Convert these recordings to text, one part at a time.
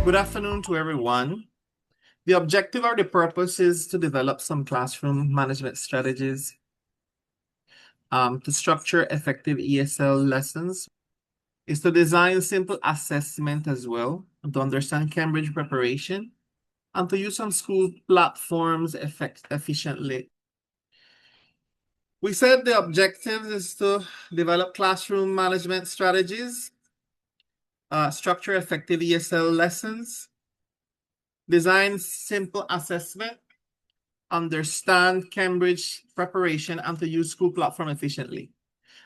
Good afternoon to everyone. The objective or the purpose is to develop some classroom management strategies to structure effective ESL lessons, is to design simple assessment as well, and to understand Cambridge preparation, and to use some school platforms efficiently. We said the objective is to develop classroom management strategies, structure effective ESL lessons, design simple assessment, understand Cambridge preparation, and to use school platform efficiently.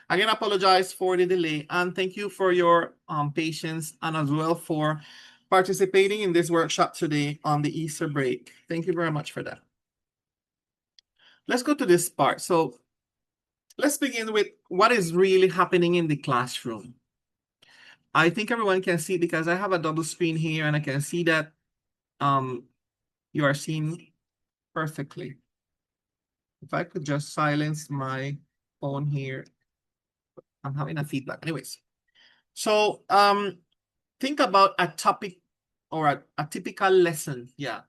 Again, I apologize for the delay, and thank you for your patience and as well for participating in this workshop today on the Easter break. Thank you very much for that. Let's go to this part. So let's begin with what is really happening in the classroom. I think everyone can see because I have a double screen here and I can see that you are seeing perfectly. If I could just silence my phone here. I'm having a feedback. Anyways, so think about a topic or a typical lesson. Yeah,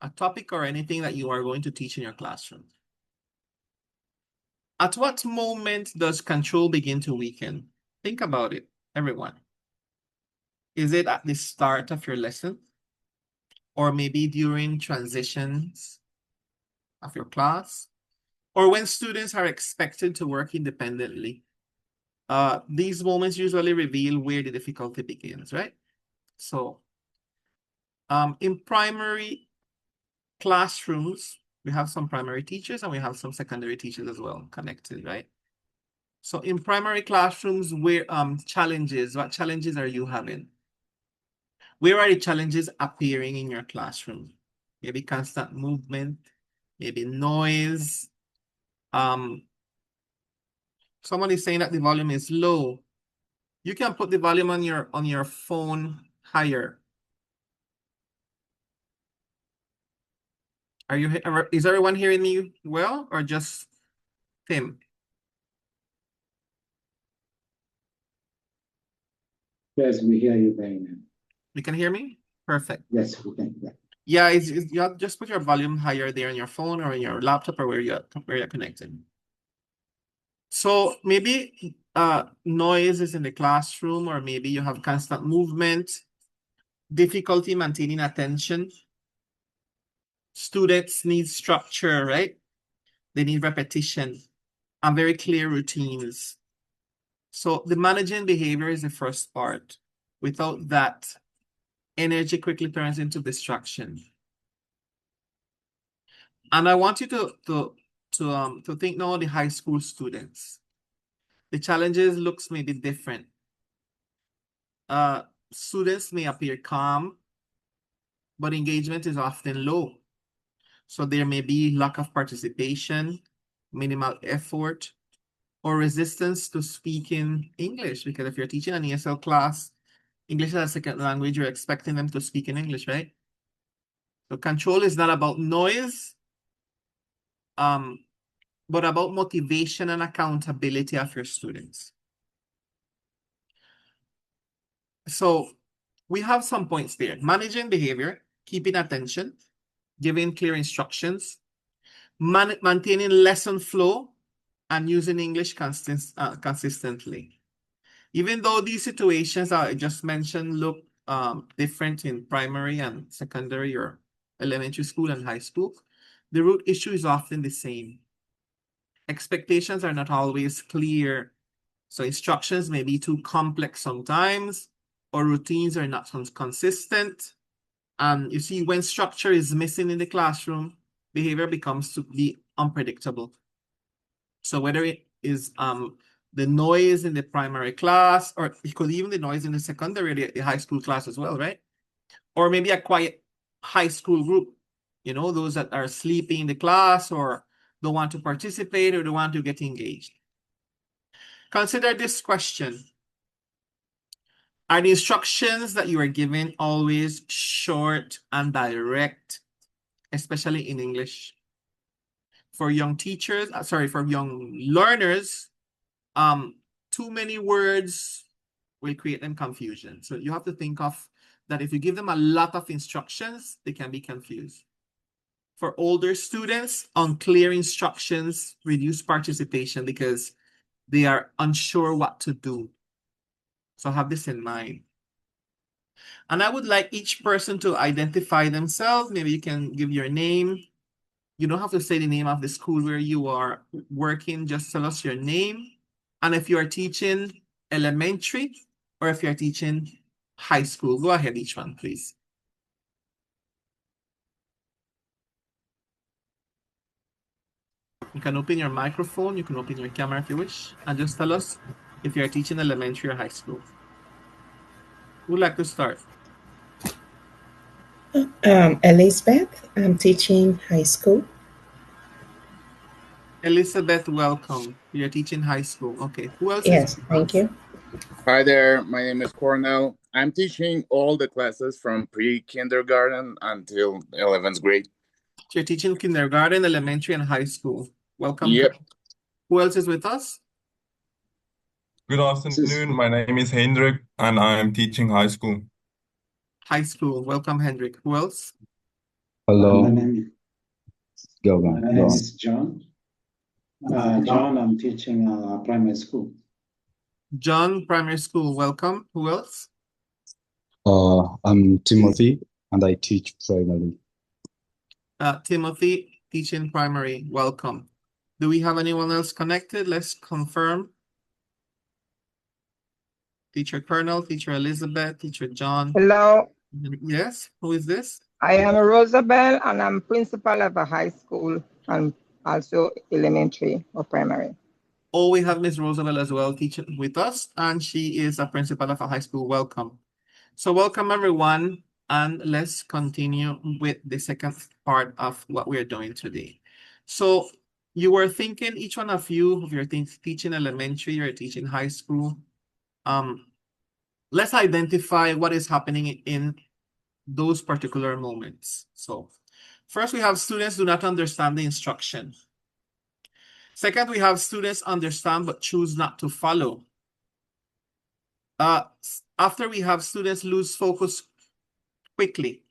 a topic or anything that you are going to teach in your classroom. At what moment does control begin to weaken? Think about it, everyone. Is it at the start of your lesson? Or maybe during transitions of your class? Or when students are expected to work independently? These moments usually reveal where the difficulty begins, right? So in primary classrooms, we have some primary teachers and we have some secondary teachers as well connected, right? So in primary classrooms, where what challenges are you having? Where are the challenges appearing in your classroom? Maybe constant movement, maybe noise. Someone is saying that the volume is low. You can put the volume on your phone higher. Is everyone hearing me well or just Tim? Yes, we hear you very well. You can hear me? Perfect. Yes, we can. Yeah, you have just put your volume higher there on your phone or on your laptop or where you're connected. So maybe noise is in the classroom, or maybe you have constant movement, difficulty maintaining attention. Students need structure, right? They need repetition and very clear routines. So the managing behavior is the first part. Without that, energy quickly turns into distraction. And I want you to think now of the high school students. The challenges looks maybe different. Students may appear calm, but engagement is often low. So there may be lack of participation, minimal effort, or resistance to speaking English. Because if you're teaching an ESL class, English as a second language, you're expecting them to speak in English, right? So control is not about noise, but about motivation and accountability of your students. So we have some points there. Managing behavior, keeping attention, giving clear instructions, maintaining lesson flow, and using English consistently. Even though these situations I just mentioned look different in primary and secondary or elementary school and high school, the root issue is often the same. Expectations are not always clear. So instructions may be too complex sometimes, or routines are not consistent. And you see, when structure is missing in the classroom, behavior becomes to be unpredictable. So whether it is the noise in the primary class, or it could even the noise in the secondary, the high school class as well, right? Or maybe a quiet high school group, those that are sleeping in the class or don't want to participate or don't want to get engaged. Consider this question. Are the instructions that you are given always short and direct, especially in English? For young teachers, for young learners, too many words will create them confusion. So you have to think of that if you give them a lot of instructions, they can be confused. For older students, unclear instructions reduce participation because they are unsure what to do. So have this in mind. And I would like each person to identify themselves. Maybe you can give your name. You don't have to say the name of the school where you are working. Just tell us your name. And if you are teaching elementary or if you're teaching high school, go ahead, each one, please. You can open your microphone. You can open your camera if you wish. And just tell us if you're teaching elementary or high school. Who would like to start? Elizabeth, I'm teaching high school. Elizabeth, welcome. You're teaching high school. Okay. Who else Yes, is thank you. Hi there, my name is Cornell. I'm teaching all the classes from pre-kindergarten until 11th grade. You're teaching kindergarten, elementary, and high school. Welcome. Yep. Who else is with us? Good afternoon. My name is Hendrik, and I am teaching high school. High school. Welcome, Hendrik. Who else? Hello. My name is John. John, I'm teaching primary school. John, primary school. Welcome. Who else? I'm Timothy, and I teach primary. Timothy, teaching primary. Welcome. Do we have anyone else connected? Let's confirm. Teacher Colonel, Teacher Elizabeth, Teacher John. Hello, Yes, who is this? I am Rosabel and I'm principal of a high school and also elementary or primary. Oh, we have Miss Roosevelt as well teaching with us, and she is a principal of a high school. Welcome. So welcome everyone, and let's continue with the second part of what we're doing today. So you were thinking, each one of you, if you're teaching elementary or teaching high school, let's identify what is happening in those particular moments. So first, we have students do not understand the instruction. Second, we have students understand but choose not to follow. After, we have students lose focus quickly.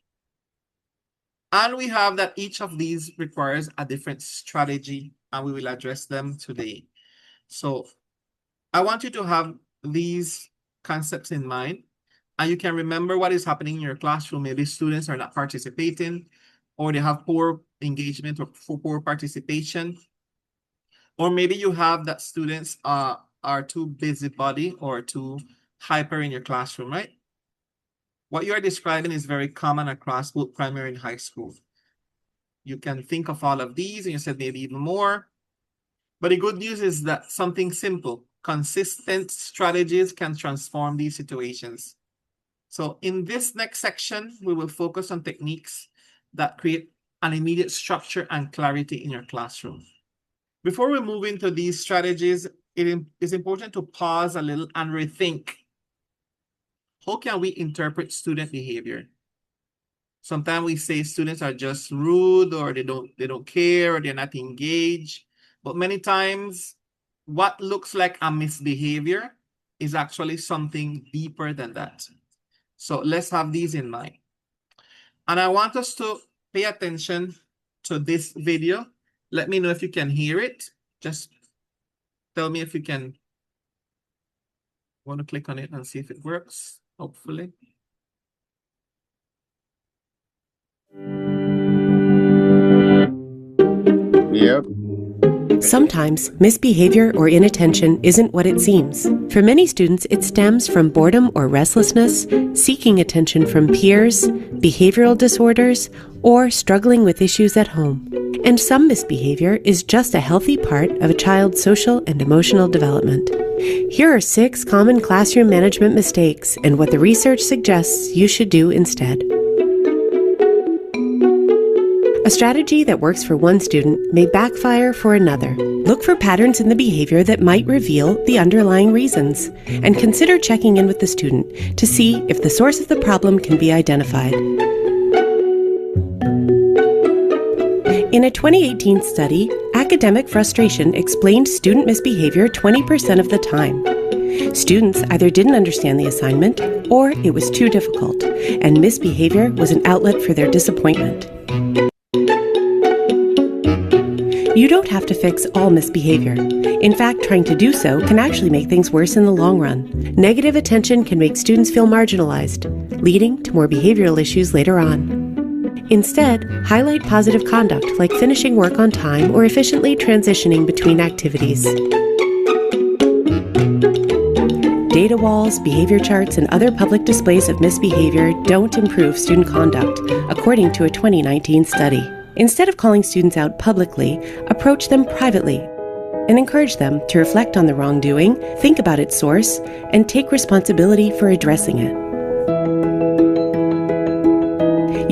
And we have that each of these requires a different strategy, and we will address them today. So I want you to have these concepts in mind, and you can remember what is happening in your classroom. Maybe students are not participating, or they have poor engagement or poor participation. Or maybe you have that students are too busybody or too hyper in your classroom, right? What you are describing is very common across both primary and high school. You can think of all of these, and you said maybe even more. But the good news is that something simple, consistent strategies can transform these situations. So in this next section, we will focus on techniques that create an immediate structure and clarity in your classroom. Before we move into these strategies, it is important to pause a little and rethink. How can we interpret student behavior? Sometimes we say students are just rude, or they don't care, or they're not engaged. But many times, what looks like a misbehavior is actually something deeper than that. So let's have these in mind. And I want us to pay attention to this video. Let me know if you can hear it. Just tell me if you can. I want to click on it and see if it works, hopefully. Yep. Sometimes misbehavior or inattention isn't what it seems. For many students, it stems from boredom or restlessness, seeking attention from peers, behavioral disorders, or struggling with issues at home. And some misbehavior is just a healthy part of a child's social and emotional development. Here are 6 common classroom management mistakes and what the research suggests you should do instead. A strategy that works for one student may backfire for another. Look for patterns in the behavior that might reveal the underlying reasons, and consider checking in with the student to see if the source of the problem can be identified. In a 2018 study, academic frustration explained student misbehavior 20% of the time. Students either didn't understand the assignment or it was too difficult, and misbehavior was an outlet for their disappointment. You don't have to fix all misbehavior. In fact, trying to do so can actually make things worse in the long run. Negative attention can make students feel marginalized, leading to more behavioral issues later on. Instead, highlight positive conduct like finishing work on time or efficiently transitioning between activities. Data walls, behavior charts, and other public displays of misbehavior don't improve student conduct, according to a 2019 study. Instead of calling students out publicly, approach them privately and encourage them to reflect on the wrongdoing, think about its source, and take responsibility for addressing it.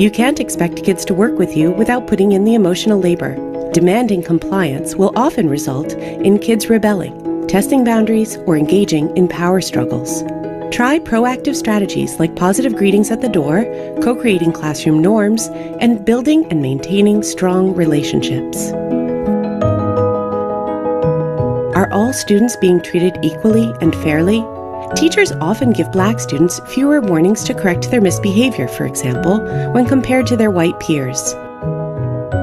You can't expect kids to work with you without putting in the emotional labor. Demanding compliance will often result in kids rebelling, testing boundaries, or engaging in power struggles. Try proactive strategies like positive greetings at the door, co-creating classroom norms, and building and maintaining strong relationships. Are all students being treated equally and fairly? Teachers often give Black students fewer warnings to correct their misbehavior, for example, when compared to their white peers.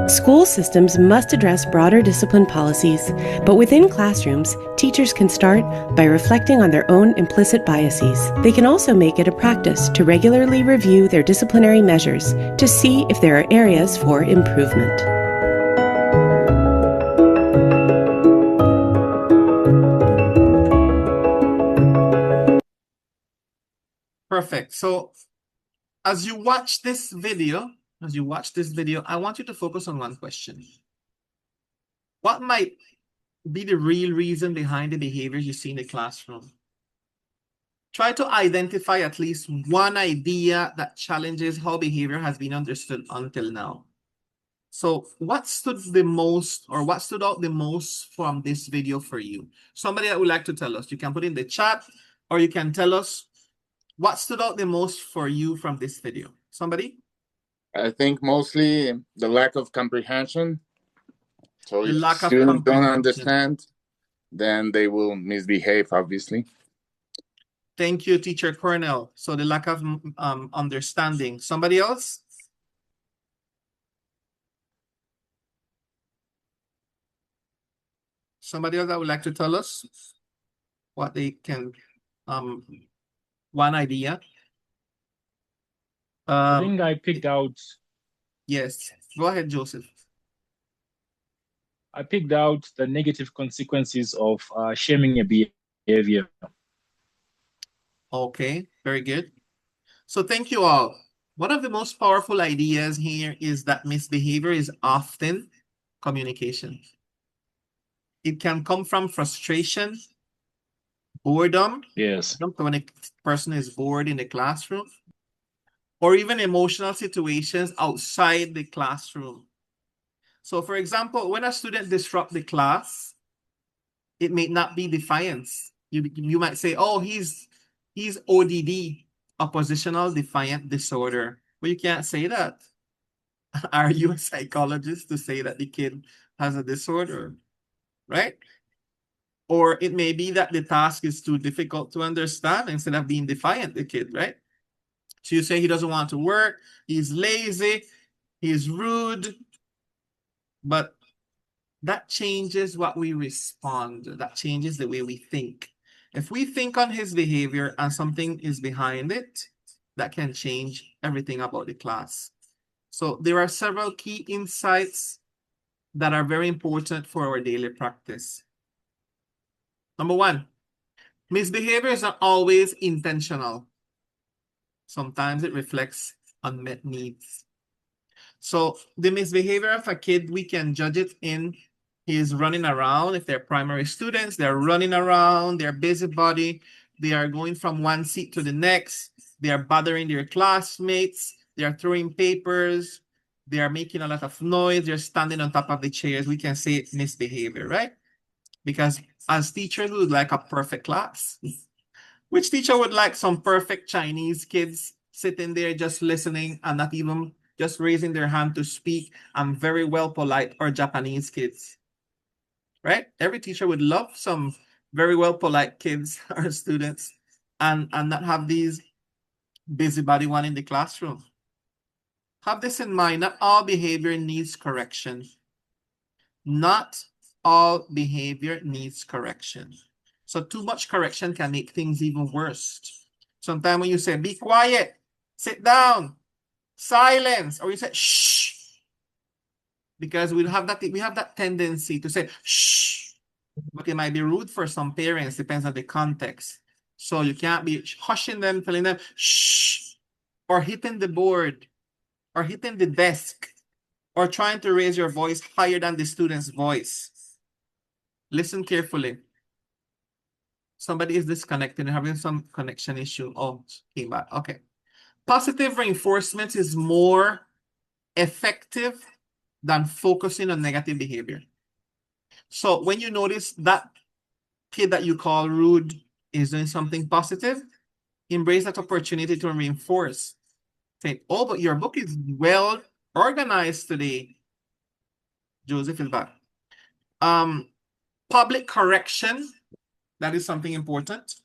School systems must address broader discipline policies, but within classrooms, teachers can start by reflecting on their own implicit biases. They can also make it a practice to regularly review their disciplinary measures to see if there are areas for improvement. Perfect. So as you watch this video, I want you to focus on one question. What might be the real reason behind the behaviors you see in the classroom? Try to identify at least one idea that challenges how behavior has been understood until now. So what stood out the most from this video for you? Somebody that would like to tell us. You can put in the chat, or you can tell us what stood out the most for you from this video. Somebody? I think mostly the lack of comprehension. So The if lack of students don't comprehension. understand, then they will misbehave, obviously. Thank you, Teacher Cornell. So the lack of understanding. Somebody else? Somebody else that would like to tell us what they can, one idea? I think I picked out. Yes, go ahead, Joseph. I picked out the negative consequences of shaming a behavior. Okay, very good. So thank you all. One of the most powerful ideas here is that misbehavior is often communication. It can come from frustration, boredom. Yes. When a person is bored in the classroom, or even emotional situations outside the classroom. So for example, when a student disrupts the class, it may not be defiance. You might say, oh, he's ODD, oppositional defiant disorder. But you can't say that. Are you a psychologist to say that the kid has a disorder, right? Or it may be that the task is too difficult to understand instead of being defiant, the kid, right? So you say he doesn't want to work, he's lazy, he's rude, but that changes what we respond. That changes the way we think. If we think on his behavior and something is behind it, that can change everything about the class. So there are several key insights that are very important for our daily practice. Number one, misbehavior is not always intentional. Sometimes it reflects unmet needs. So the misbehavior of a kid, we can judge it in his running around. If they're primary students, they're running around, they're busybody, they are going from one seat to the next, they are bothering their classmates, they are throwing papers, they are making a lot of noise, they're standing on top of the chairs. We can say misbehavior, right? Because as teachers, we would like a perfect class. Which teacher would like some perfect Chinese kids sitting there just listening and not even just raising their hand to speak and very well polite, or Japanese kids, right? Every teacher would love some very well polite kids or students and not have these busybody one in the classroom. Have this in mind, not all behavior needs correction. Not all behavior needs correction. So too much correction can make things even worse. Sometimes when you say, be quiet, sit down, silence, or you say, shh, because we have that tendency to say, shh, but it might be rude for some parents, depends on the context. So you can't be hushing them, telling them, shh, or hitting the board, or hitting the desk, or trying to raise your voice higher than the student's voice. Listen carefully. Somebody is disconnected and having some connection issue. Oh, came back. Okay. Positive reinforcement is more effective than focusing on negative behavior. So when you notice that kid that you call rude is doing something positive, embrace that opportunity to reinforce. Say, oh, but your book is well organized today. Joseph is back. Public correction, that is something important.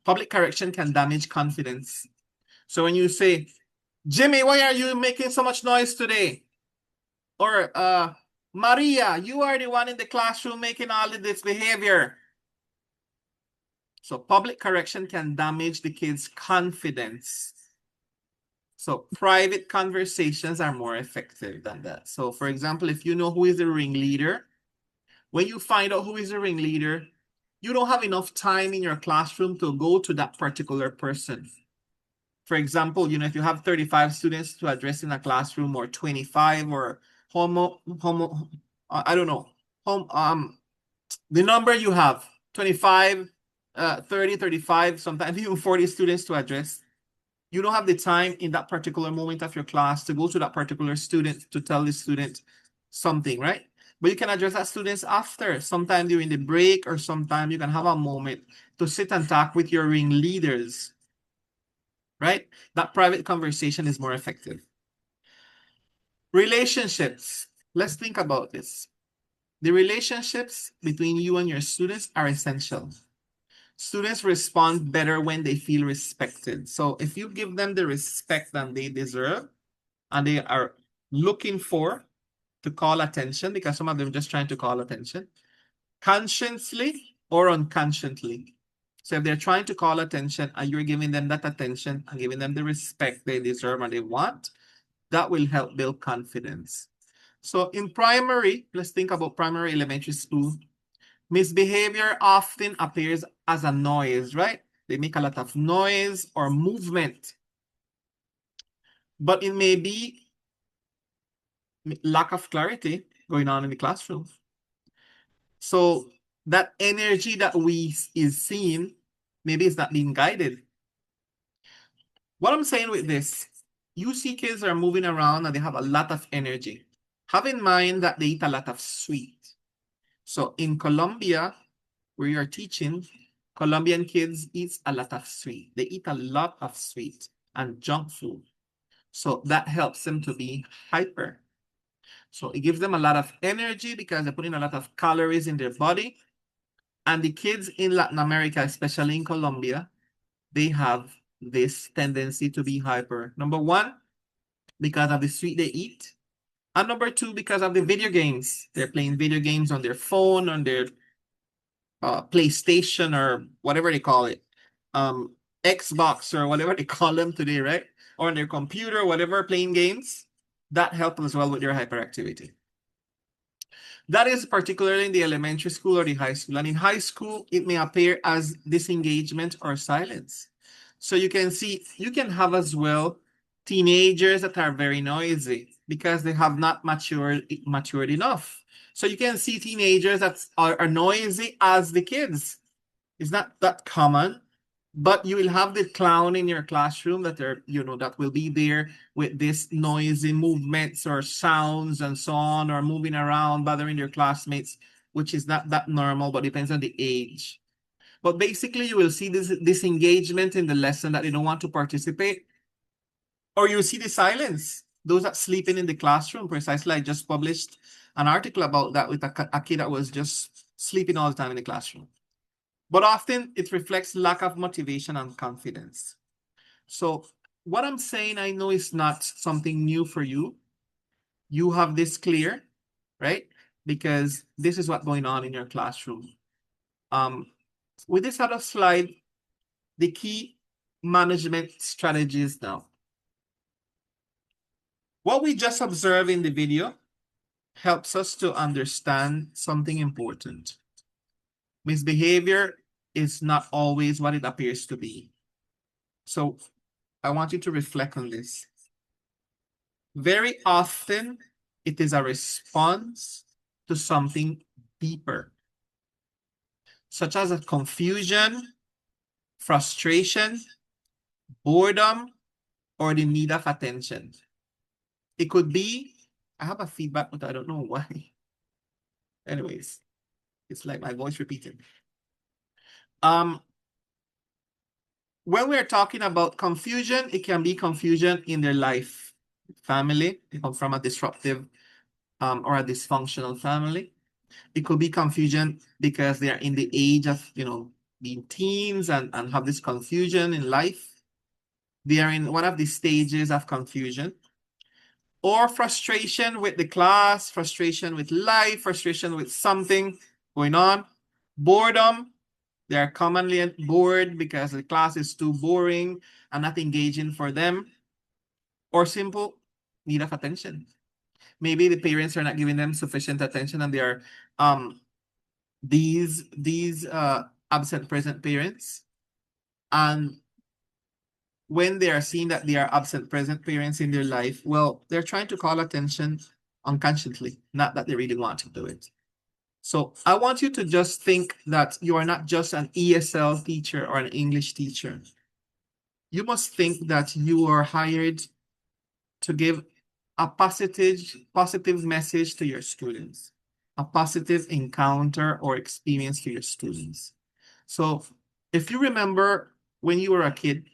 Public correction can damage confidence. So when you say, Jimmy, why are you making so much noise today? Or Maria, you are the one in the classroom making all of this behavior. So public correction can damage the kid's confidence. So private conversations are more effective than that. So for example, if you know who is the ringleader, when you find out who is the ringleader, you don't have enough time in your classroom to go to that particular person. For example, if you have 35 students to address in a classroom, or 25, or I don't know, the number you have, 25, 30, 35, sometimes even 40 students to address, you don't have the time in that particular moment of your class to go to that particular student to tell the student something, right? But you can address that students after, sometime during the break, or sometime you can have a moment to sit and talk with your ringleaders, right? That private conversation is more effective. Relationships. Let's think about this. The relationships between you and your students are essential. Students respond better when they feel respected. So if you give them the respect that they deserve, and they are looking for to call attention, because some of them are just trying to call attention, consciously or unconsciously. So if they're trying to call attention and you're giving them that attention and giving them the respect they deserve and they want, that will help build confidence. So in primary, let's think about primary elementary school. Misbehavior often appears as a noise, right? They make a lot of noise or movement. But it may be lack of clarity going on in the classroom. So that energy that is seen, maybe it's not being guided. What I'm saying with this, you see kids are moving around and they have a lot of energy. Have in mind that they eat a lot of sweet. So in Colombia, where you're teaching, Colombian kids eat a lot of sweet. They eat a lot of sweet and junk food. So that helps them to be hyper. So it gives them a lot of energy because they're putting a lot of calories in their body. And the kids in Latin America, especially in Colombia, they have this tendency to be hyper. Number one, because of the sweet they eat. And number two, because of the video games. They're playing video games on their phone, on their PlayStation, or whatever they call it. Xbox, or whatever they call them today, right? Or on their computer, whatever, playing games. That helps as well with their hyperactivity. That is particularly in the elementary school or the high school. And in high school, it may appear as disengagement or silence. So you can see, you can have as well teenagers that are very noisy because they have not matured enough. So you can see teenagers that are noisy as the kids. It's not that common, but you will have the clown in your classroom that that will be there with this noisy movements or sounds and so on, or moving around, bothering your classmates, which is not that normal, but depends on the age. But basically, you will see this disengagement in the lesson, that they don't want to participate. Or you see the silence, those that sleeping in the classroom. Precisely, I just published an article about that with a kid that was just sleeping all the time in the classroom. But often it reflects lack of motivation and confidence. So what I'm saying, I know is not something new for you. You have this clear, right? Because this is what's going on in your classroom. With this other slide, the key management strategies now. What we just observed in the video helps us to understand something important. Misbehavior is not always what it appears to be. So I want you to reflect on this. Very often, it is a response to something deeper, such as a confusion, frustration, boredom, or the need of attention. It could be, I have a feedback, but I don't know why. Anyways, it's like my voice repeating. When we're talking about confusion, it can be confusion in their life, family. They come from a disruptive or a dysfunctional family. It could be confusion because they are in the age of, being teens and have this confusion in life. They are in one of the stages of confusion. Or frustration with the class, frustration with life, frustration with something going on. Boredom. They are commonly bored because the class is too boring and not engaging for them. Or simple need of attention. Maybe the parents are not giving them sufficient attention and they are these absent present parents. And when they are seeing that they are absent present parents in their life, well, they're trying to call attention unconsciously, not that they really want to do it. So I want you to just think that you are not just an ESL teacher or an English teacher. You must think that you are hired to give a positive message to your students, a positive encounter or experience to your students. So if you remember when you were a kid,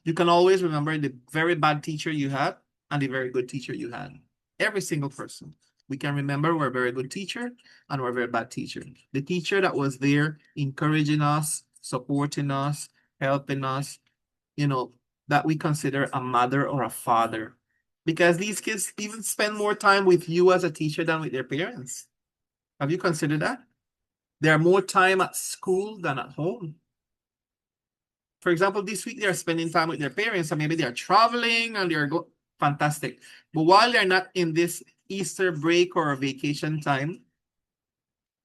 you can always remember the very bad teacher you had and the very good teacher you had. Every single person. We can remember we're a very good teacher and we're a very bad teacher. The teacher that was there encouraging us, supporting us, helping us, that we consider a mother or a father. Because these kids even spend more time with you as a teacher than with their parents. Have you considered that? They are more time at school than at home. For example, this week they're spending time with their parents, and maybe they're traveling and they're fantastic. But while they're not in this Easter break or vacation time,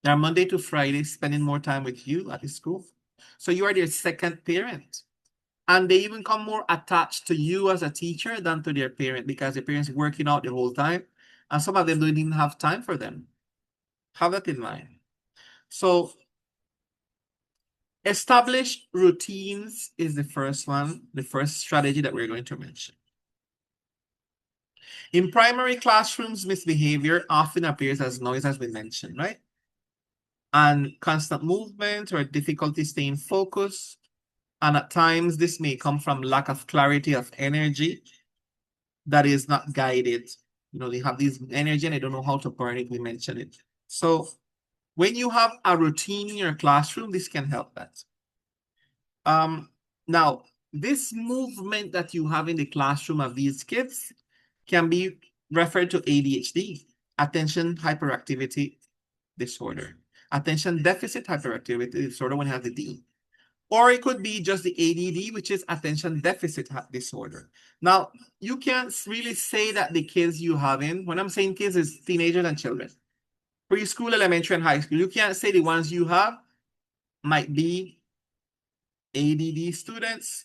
they're Monday to Friday spending more time with you at the school. So you are their second parent. And they even come more attached to you as a teacher than to their parent because their parents are working out the whole time. And some of them don't even have time for them. Have that in mind. So establish routines is the first one, the first strategy that we're going to mention. In primary classrooms, misbehavior often appears as noise, as we mentioned, right? And constant movement or difficulty staying focused. And at times, this may come from lack of clarity of energy that is not guided. They have this energy and they don't know how to burn it. We mentioned it. So when you have a routine in your classroom, this can help that. Now, this movement that you have in the classroom of these kids can be referred to ADHD, attention hyperactivity disorder, attention deficit hyperactivity disorder when you have the D. Or it could be just the ADD, which is attention deficit disorder. Now, you can't really say that the kids you have when I'm saying kids, is teenagers and children. Preschool, elementary, and high school. You can't say the ones you have might be ADD students,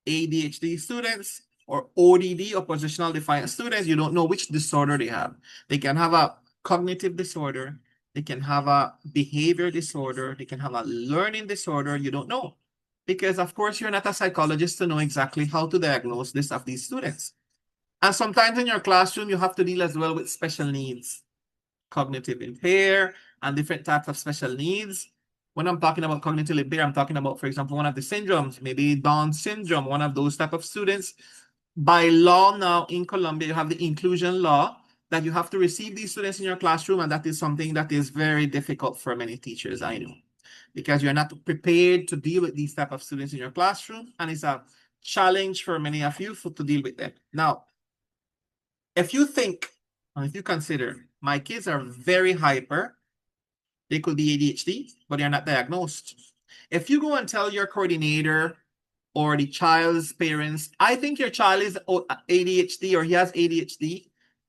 ADHD students, or ODD, oppositional defiant students. You don't know which disorder they have. They can have a cognitive disorder. They can have a behavior disorder. They can have a learning disorder. You don't know. Because, of course, you're not a psychologist to know exactly how to diagnose this of these students. And sometimes in your classroom, you have to deal as well with special needs, cognitive impair, and different types of special needs. When I'm talking about cognitive impair, I'm talking about, for example, one of the syndromes, maybe Down syndrome, one of those type of students. By law now in Colombia, you have the inclusion law that you have to receive these students in your classroom, and that is something that is very difficult for many teachers, I know, because you're not prepared to deal with these type of students in your classroom, and it's a challenge for many of you to deal with them. Now, if you think, or if you consider, my kids are very hyper, they could be ADHD, but they're not diagnosed. If you go and tell your coordinator or the child's parents, I think your child is ADHD or he has ADHD,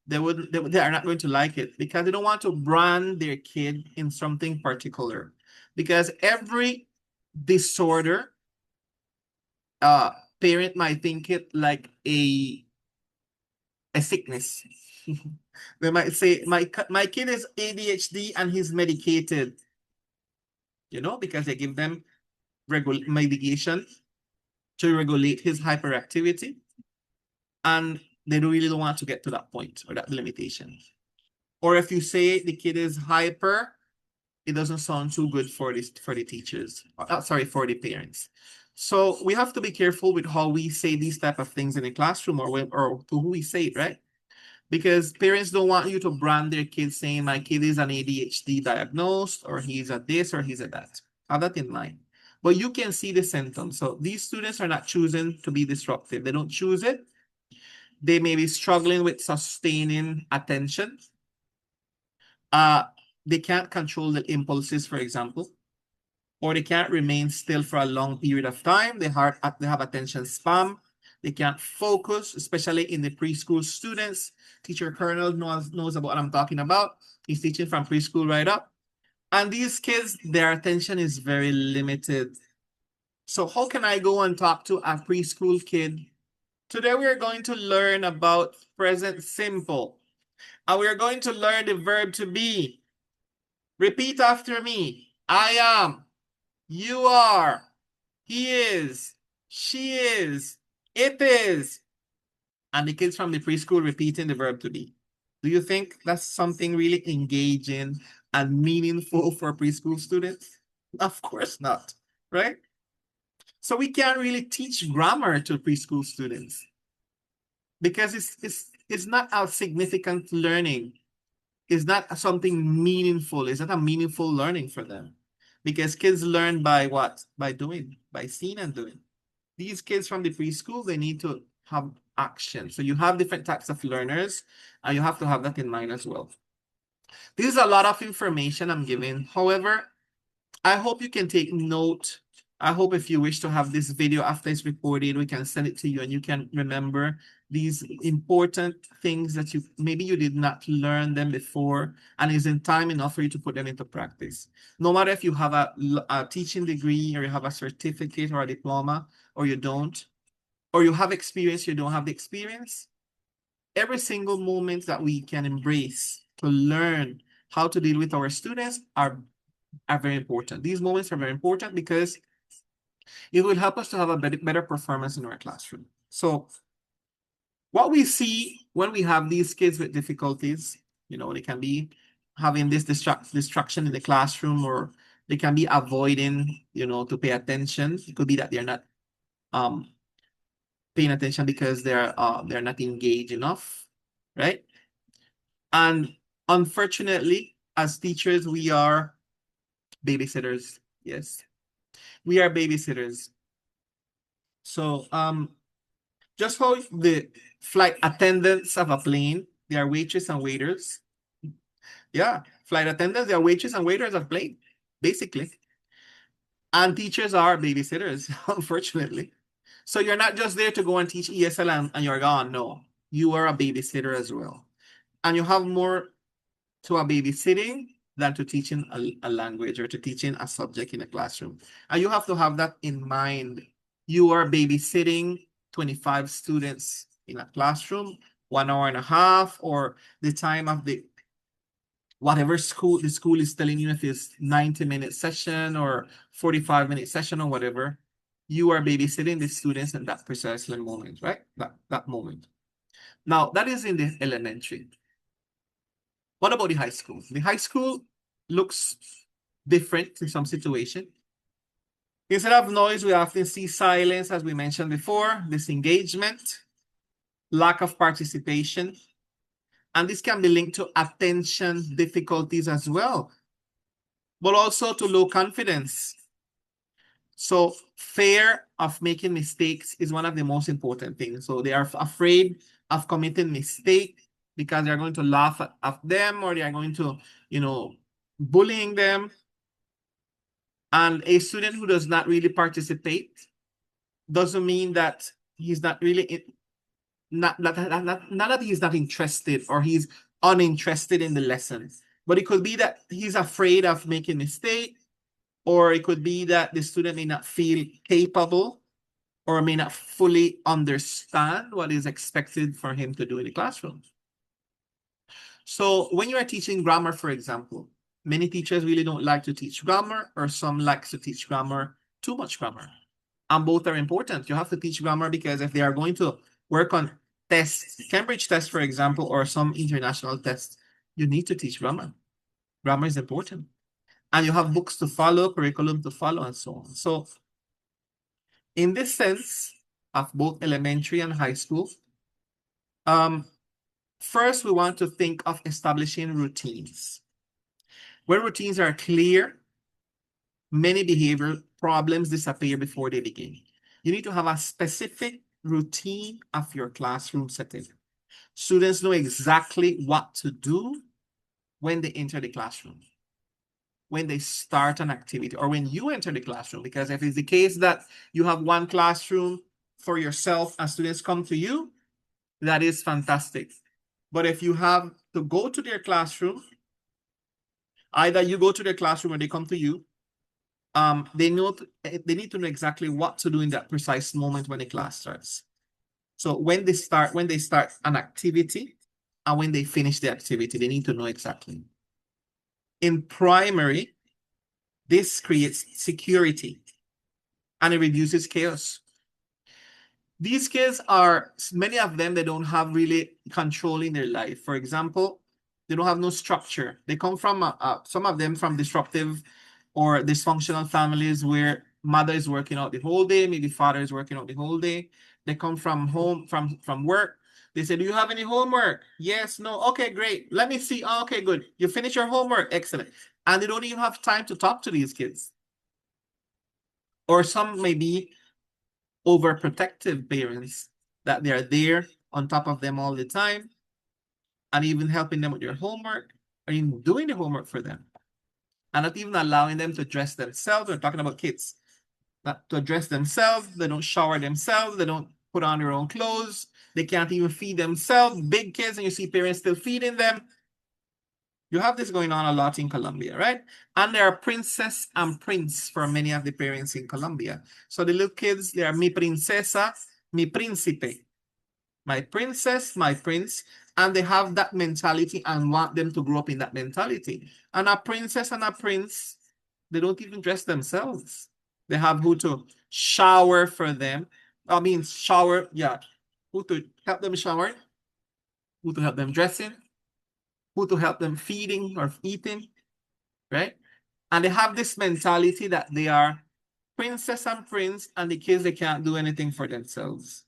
they are not going to like it, because they don't want to brand their kid in something particular. Because every disorder, parent might think it like a sickness. They might say, my kid is ADHD and he's medicated, you know, because they give them medication to regulate his hyperactivity, and they really don't want to get to that point or that limitation. Or if you say the kid is hyper, it doesn't sound too good for the teachers. Sorry, for the parents. So we have to be careful with how we say these type of things in the classroom, or to who we say it, right? Because parents don't want you to brand their kids saying, my kid is an ADHD diagnosed, or he's a this, or he's a that. Have that in mind. But you can see the symptoms. So these students are not choosing to be disruptive. They don't choose it. They may be struggling with sustaining attention. They can't control the impulses, for example, or they can't remain still for a long period of time. They have attention span. They can't focus, especially in the preschool students. Teacher Colonel knows about what I'm talking about. He's teaching from preschool right up. And these kids, their attention is very limited. So how can I go and talk to a preschool kid? Today we are going to learn about present simple. And we are going to learn the verb to be. Repeat after me. I am. You are. He is. She is. It is. And the kids from the preschool repeating the verb to be. Do you think that's something really engaging and meaningful for preschool students? Of course not, right? So we can't really teach grammar to preschool students because it's not a significant learning. It's not something meaningful. It's not a meaningful learning for them. Because kids learn by what? By doing, by seeing and doing. These kids from the preschool, they need to have action. So you have different types of learners, and you have to have that in mind as well. This is a lot of information I'm giving. However, I hope you can take note. I hope if you wish to have this video after it's recorded, we can send it to you and you can remember these important things that maybe you did not learn them before, and it's in time enough for you to put them into practice. No matter if you have a teaching degree, or you have a certificate or a diploma, or you don't, or you have experience, you don't have the experience, every single moment that we can embrace to learn how to deal with our students are very important. These moments are very important because it will help us to have a better performance in our classroom. So what we see when we have these kids with difficulties, you know, they can be having this distraction in the classroom, or they can be avoiding, you know, to pay attention. It could be that they're not paying attention because they're not engaged enough, right? And unfortunately, as teachers, we are babysitters. Yes, we are babysitters. So just how the flight attendants of a plane, they are waitress and waiters. Yeah, flight attendants, they are waitress and waiters of plane, basically. And teachers are babysitters, unfortunately. So you're not just there to go and teach ESL and you're gone. No, you are a babysitter as well. And you have more to a babysitting than to teaching a language or to teaching a subject in a classroom. And you have to have that in mind. You are babysitting 25 students in a classroom, 1 hour and a half, or the time of the whatever the school is telling you, if it's 90-minute session or 45-minute session or whatever, you are babysitting the students in that precise moment, right? That moment. Now, that is in the elementary. What about the high school? The high school looks different in some situation. Instead of noise, we often see silence, as we mentioned before, disengagement, lack of participation, And this can be linked to attention difficulties as well, but also to low confidence. So fear of making mistakes is one of the most important things. So they are afraid of committing mistake because they're going to laugh at them, or they are going to, bullying them. And a student who does not really participate doesn't mean that he's not really, not that he's not interested or he's uninterested in the lesson, but it could be that he's afraid of making mistake, or it could be that the student may not feel capable or may not fully understand what is expected for him to do in the classroom. So when you are teaching grammar, for example, many teachers really don't like to teach grammar, or some like to teach grammar, too much grammar. And both are important. You have to teach grammar because if they are going to work on tests, Cambridge tests, for example, or some international tests, you need to teach grammar. Grammar is important. And you have books to follow, curriculum to follow, and so on. So in this sense of both elementary and high school, first we want to think of establishing routines. When routines are clear, many behavioral problems disappear before they begin. You need to have a specific routine of your classroom setting. Students know exactly what to do when they enter the classroom, when they start an activity, or when you enter the classroom. Because if it's the case that you have one classroom for yourself and students come to you, that is fantastic. But if you have to go to their classroom, either you go to their classroom or they come to you, they need to know exactly what to do in that precise moment when the class starts. So when they start an activity and when they finish the activity, they need to know exactly. In primary, this creates security and it reduces chaos. These kids many of them, they don't have really control in their life. For example, they don't have no structure. They come from, some of them from disruptive or dysfunctional families where mother is working out the whole day, maybe father is working out the whole day. They come from home, from work. They say, do you have any homework? Yes, no, okay, great. Let me see. Oh, okay, good. You finish your homework, excellent. And they don't even have time to talk to these kids. Or some may be overprotective parents, that they are there on top of them all the time and even helping them with their homework, or even doing the homework for them, and not even allowing them to dress themselves. We're talking about kids, not to dress themselves. They don't shower themselves. They don't put on their own clothes. They can't even feed themselves. Big kids, and you see parents still feeding them. You have this going on a lot in Colombia, right? And there are princess and prince for many of the parents in Colombia. So the little kids, they are mi princesa, mi príncipe. My princess, my prince. And they have that mentality and want them to grow up in that mentality. And a princess and a prince, they don't even dress themselves. They have who to shower for them. I mean, shower, yeah. Who to help them shower, who to help them dressing, who to help them feeding or eating, right? And they have this mentality that they are princess and prince, and the kids, they can't do anything for themselves.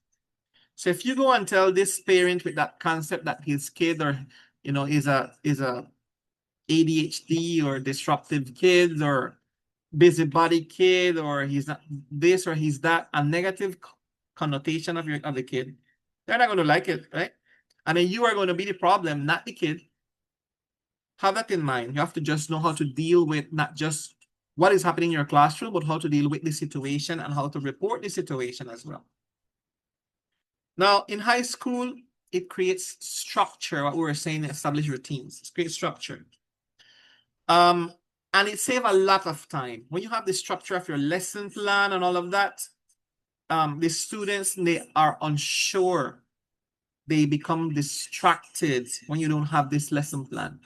So if you go and tell this parent with that concept that his kid, or is a ADHD or disruptive kid or busybody kid, or he's not this or he's that, a negative connotation of the kid, they're not going to like it, right? And then you are going to be the problem, not the kid. Have that in mind. You have to just know how to deal with not just what is happening in your classroom, but how to deal with the situation and how to report the situation as well. Now, in high school, it creates structure. What we were saying, establish routines. It creates structure. And it saves a lot of time. When you have the structure of your lesson plan and all of that, the students, they are unsure. They become distracted when you don't have this lesson plan.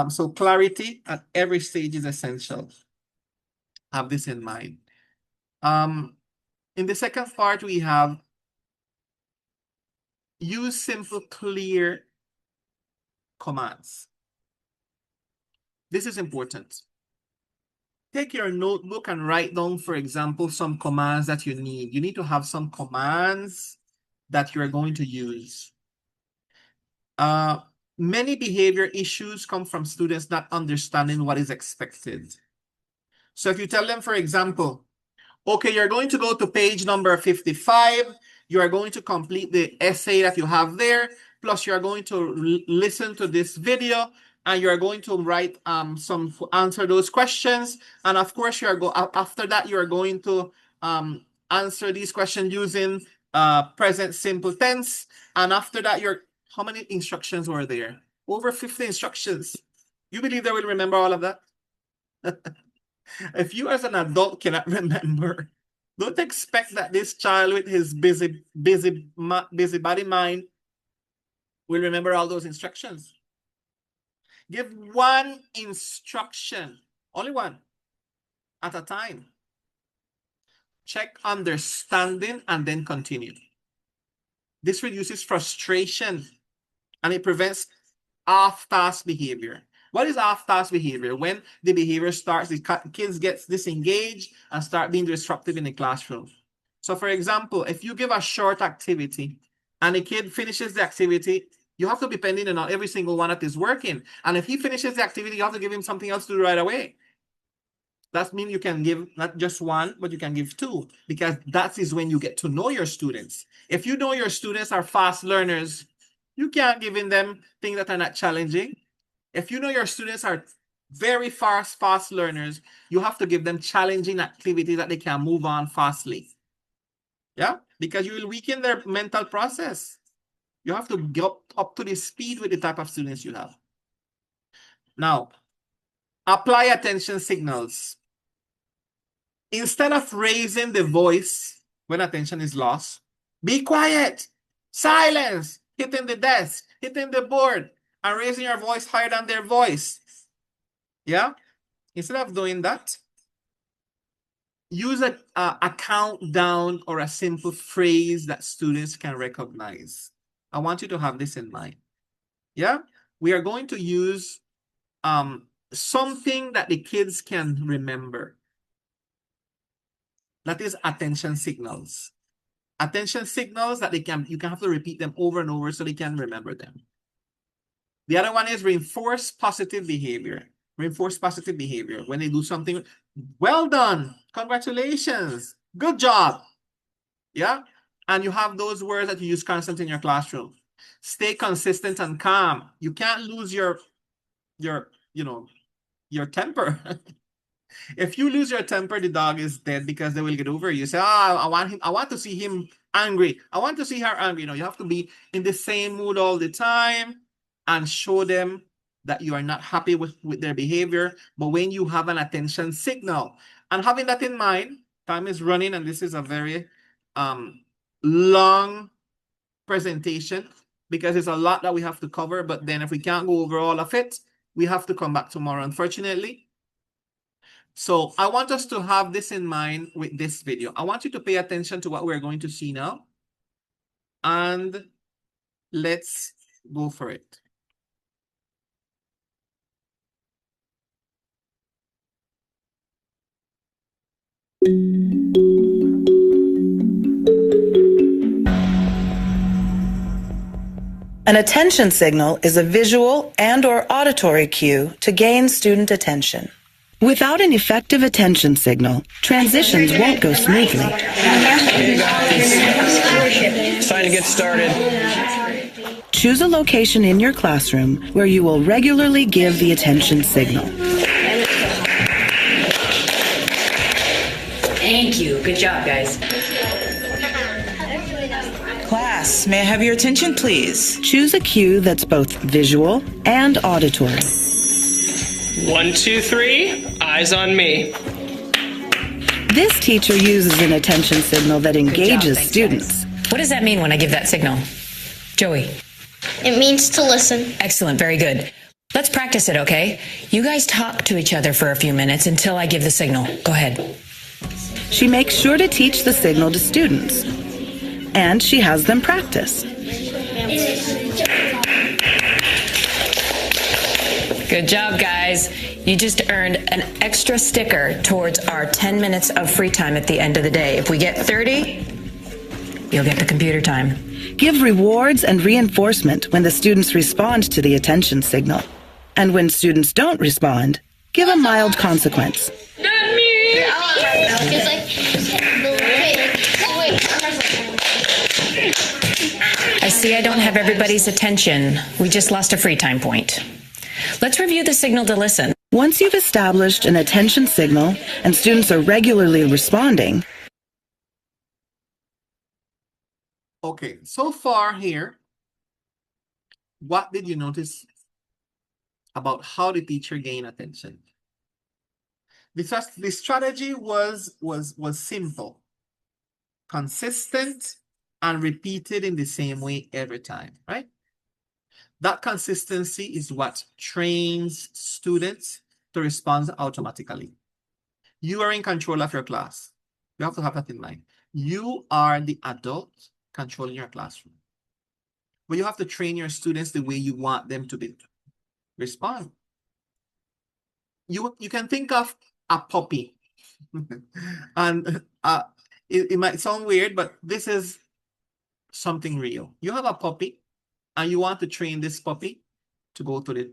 So clarity at every stage is essential. Have this in mind. In the second part, we have use simple, clear commands. This is important. Take your notebook and write down, for example, some commands that you need. You need to have some commands that you're going to use. Many behavior issues come from students not understanding what is expected. So if you tell them, for example, okay, you're going to go to page number 55, you are going to complete the essay that you have there, plus you're going to listen to this video, and you're going to write answer those questions. And of course, after that, you're going to answer these questions using present simple tense. And after that, how many instructions were there? Over 50 instructions. You believe they will remember all of that? If you as an adult cannot remember, don't expect that this child with his busybody mind will remember all those instructions. Give one instruction, only one, at a time. Check understanding and then continue. This reduces frustration and it prevents off-task behavior. What is off-task behavior? When the behavior starts, the kids get disengaged and start being disruptive in the classroom. So for example, if you give a short activity and the kid finishes the activity, you have to be pending on every single one that is working. And if he finishes the activity, you have to give him something else to do right away. That means you can give not just one, but you can give two, because that is when you get to know your students. If you know your students are fast learners, you can't give them things that are not challenging. If you know your students are very fast learners, you have to give them challenging activities that they can move on fastly. Yeah, because you will weaken their mental process. You have to get up to the speed with the type of students you have. Now, apply attention signals. Instead of raising the voice when attention is lost, be quiet, silence, hitting the desk, hitting the board, and raising your voice higher than their voice. Yeah? Instead of doing that, use a countdown or a simple phrase that students can recognize. I want you to have this in mind. Yeah? We are going to use something that the kids can remember. That is attention signals. Attention signals that you can have to repeat them over and over so they can remember them. The other one is reinforce positive behavior. Reinforce positive behavior. When they do something, well done, congratulations, good job. Yeah? And you have those words that you use constantly in your classroom. Stay consistent and calm. You can't lose your temper. If you lose your temper, the dog is dead because they will get over you. Say, I want to see him angry. I want to see her angry. You have to be in the same mood all the time and show them that you are not happy with their behavior. But when you have an attention signal, and having that in mind, time is running, and this is a very long presentation because there's a lot that we have to cover. But then if we can't go over all of it, we have to come back tomorrow, unfortunately. So I want us to have this in mind with this video. I want you to pay attention to what we're going to see now. And let's go for it. An attention signal is a visual and/or auditory cue to gain student attention. Without an effective attention signal, transitions won't go smoothly. It's time to get started. Choose a location in your classroom where you will regularly give the attention signal. Thank you. Good job, guys. Class, may I have your attention, please? Choose a cue that's both visual and auditory. 1, 2, 3, eyes on me. This teacher uses an attention signal that engages students. Guys. What does that mean when I give that signal? Joey? It means to listen. Excellent, very good. Let's practice it, okay? You guys talk to each other for a few minutes until I give the signal. Go ahead. She makes sure to teach the signal to students, and she has them practice. Good job, guys. You just earned an extra sticker towards our 10 minutes of free time at the end of the day. If we get 30, you'll get the computer time. Give rewards and reinforcement when the students respond to the attention signal. And when students don't respond, give a mild consequence. Not me! I see I don't have everybody's attention. We just lost a free time point. Let's review the signal to listen. Once you've established an attention signal and students are regularly responding. Okay, so far here, what did you notice about how the teacher gained attention? The strategy was simple, consistent, and repeated in the same way every time, right? That consistency is what trains students to respond automatically. You are in control of your class. You have to have that in mind. You are the adult controlling your classroom. But you have to train your students the way you want them to respond. You can think of a puppy. And it might sound weird, but this is something real. You have a puppy and you want to train this puppy to go to the,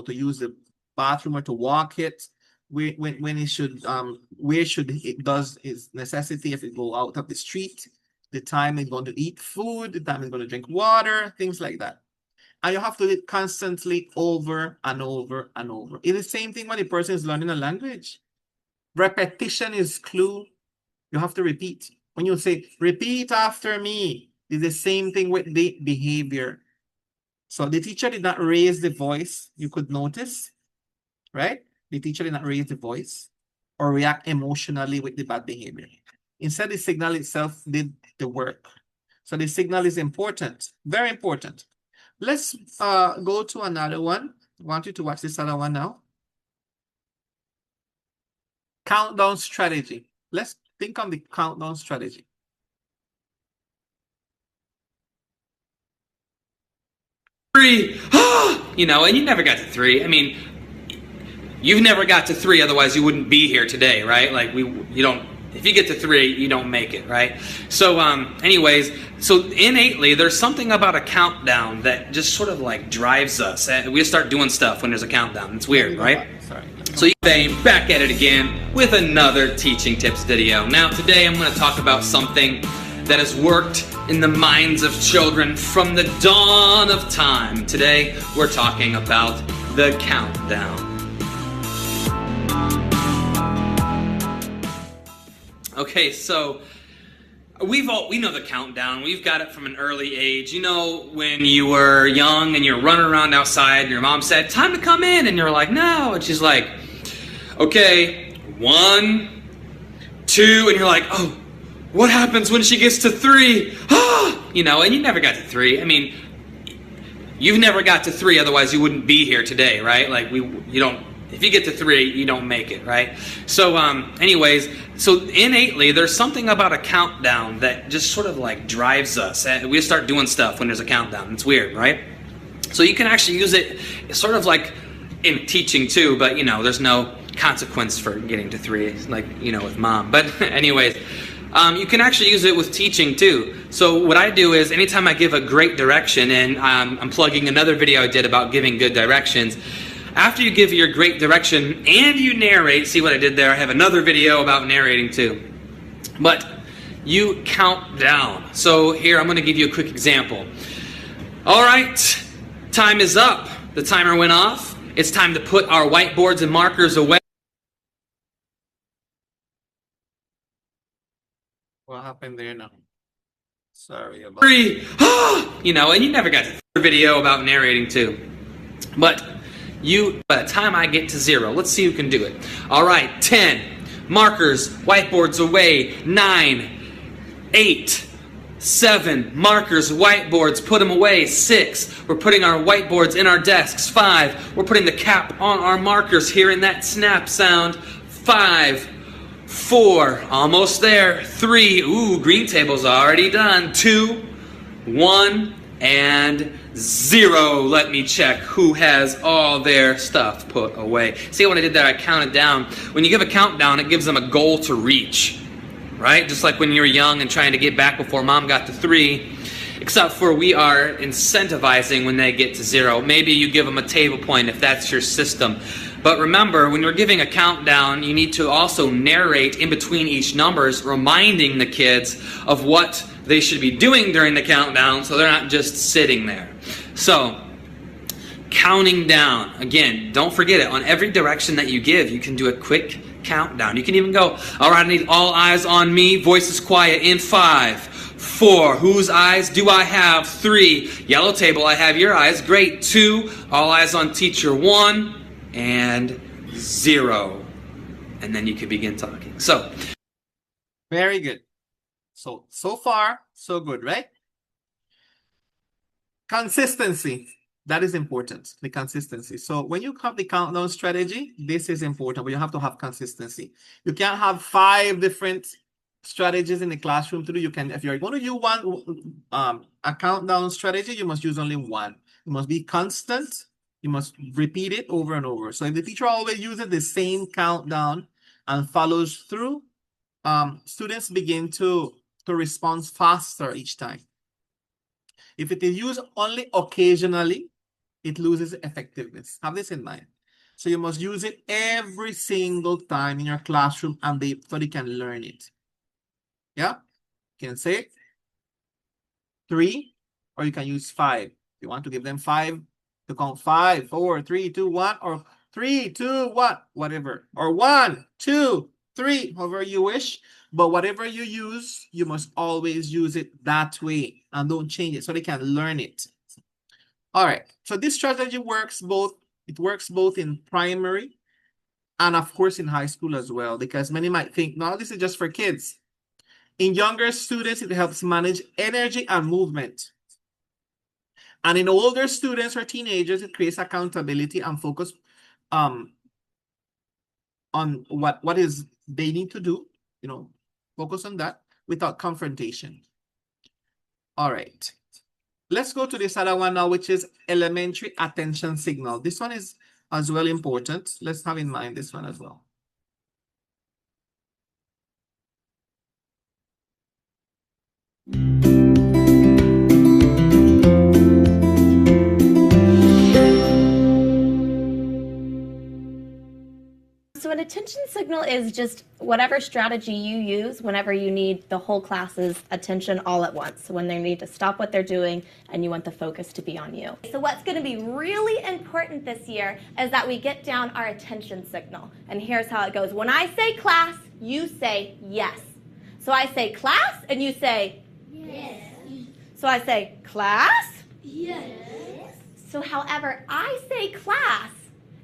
to use the bathroom or to walk it, when it should, where should it does its necessity, if it go out of the street, the time it's going to eat food, the time it's going to drink water, things like that. And you have to do it constantly over and over and over. It's the same thing when a person is learning a language. Repetition is clue. You have to repeat. When you say, repeat after me, it's the same thing with the behavior. So the teacher did not raise the voice, you could notice, right? The teacher did not raise the voice or react emotionally with the bad behavior. Instead, the signal itself did the work. So the signal is important, very important. Let's go to another one. I want you to watch this other one now. Countdown strategy. Let's think on the countdown strategy. Three, and you never got to three. I mean, you've never got to three, otherwise you wouldn't be here today, right? Like if you get to three, you don't make it, right? So anyways, so innately, there's something about a countdown that just sort of like drives us. We start doing stuff when there's a countdown. It's weird, right? Sorry. So you're back at it again with another teaching tips video. Now today I'm going to talk about something that has worked in the minds of children from the dawn of time. Today we're talking about the countdown. Okay, so we know the countdown. We've got it from an early age. You know, when you were young and you're running around outside and your mom said, time to come in, and you're like, no, and she's like, okay, 1, 2, and you're like, oh, what happens when she gets to 3? And you never got to 3. I mean, you've never got to 3, otherwise you wouldn't be here today, right? Like if you get to 3, you don't make it, right? So anyways, so innately, there's something about a countdown that just sort of like drives us. We start doing stuff when there's a countdown. It's weird, right? So you can actually use it sort of like in teaching too, but there's no consequence for getting to 3, like, with mom. But anyways, you can actually use it with teaching too. So what I do is anytime I give a great direction, and I'm plugging another video I did about giving good directions, after you give your great direction and you narrate, see what I did there? I have another video about narrating too. But you count down. So here I'm going to give you a quick example. All right, time is up. The timer went off. It's time to put our whiteboards and markers away. What happened there now? Sorry about 3, and you never got the video about narrating too. But by the time I get to 0, let's see who can do it. All right, 10, markers, whiteboards away. 9, 8, 7, markers, whiteboards, put them away. 6, we're putting our whiteboards in our desks. 5, we're putting the cap on our markers, hearing that snap sound. 5, 4, almost there. 3, ooh, green table's already done. 2, 1, and 0. Let me check who has all their stuff put away. See what I did there? I counted down. When you give a countdown, it gives them a goal to reach. right? Just like when you were young and trying to get back before mom got to 3, except for we are incentivizing when they get to 0. Maybe you give them a table point if that's your system. But remember, when you're giving a countdown, you need to also narrate in between each numbers, reminding the kids of what they should be doing during the countdown so they're not just sitting there. So, counting down. Again, don't forget it. On every direction that you give, you can do a quick countdown. You can even go, all right, I need all eyes on me, voices quiet, in 5, 4, whose eyes do I have? 3, yellow table, I have your eyes. Great. 2, all eyes on teacher. 1, and 0. And then you can begin talking. So, very good. So far, so good, right? Consistency. That is important, the consistency. So when you have the countdown strategy, this is important, but you have to have consistency. You can't have 5 different strategies in the classroom to do. You can, if you're going to use a countdown strategy, you must use only one. You must be constant. You must repeat it over and over. So if the teacher always uses the same countdown and follows through, students begin to respond faster each time. If it is used only occasionally, it loses effectiveness. Have this in mind. So you must use it every single time in your classroom and so they can learn it. Yeah? You can say 3, or you can use 5. You want to give them 5 to count 5, 4, 3, 2, 1, or 3, 2, 1, whatever. Or 1, 2, 3, however you wish. But whatever you use, you must always use it that way and don't change it so they can learn it. All right. So this strategy works both. It works both in primary and of course in high school as well, because many might think, no, this is just for kids. In younger students, it helps manage energy and movement. And in older students or teenagers, it creates accountability and focus on what is they need to do, focus on that without confrontation. All right. Let's go to this other one now, which is elementary attention signal. This one is as well important. Let's have in mind this one as well. So an attention signal is just whatever strategy you use whenever you need the whole class's attention all at once, when they need to stop what they're doing and you want the focus to be on you. So what's going to be really important this year is that we get down our attention signal. And here's how it goes. When I say class, you say yes. So I say class and you say yes. So I say class? Yes. So however I say class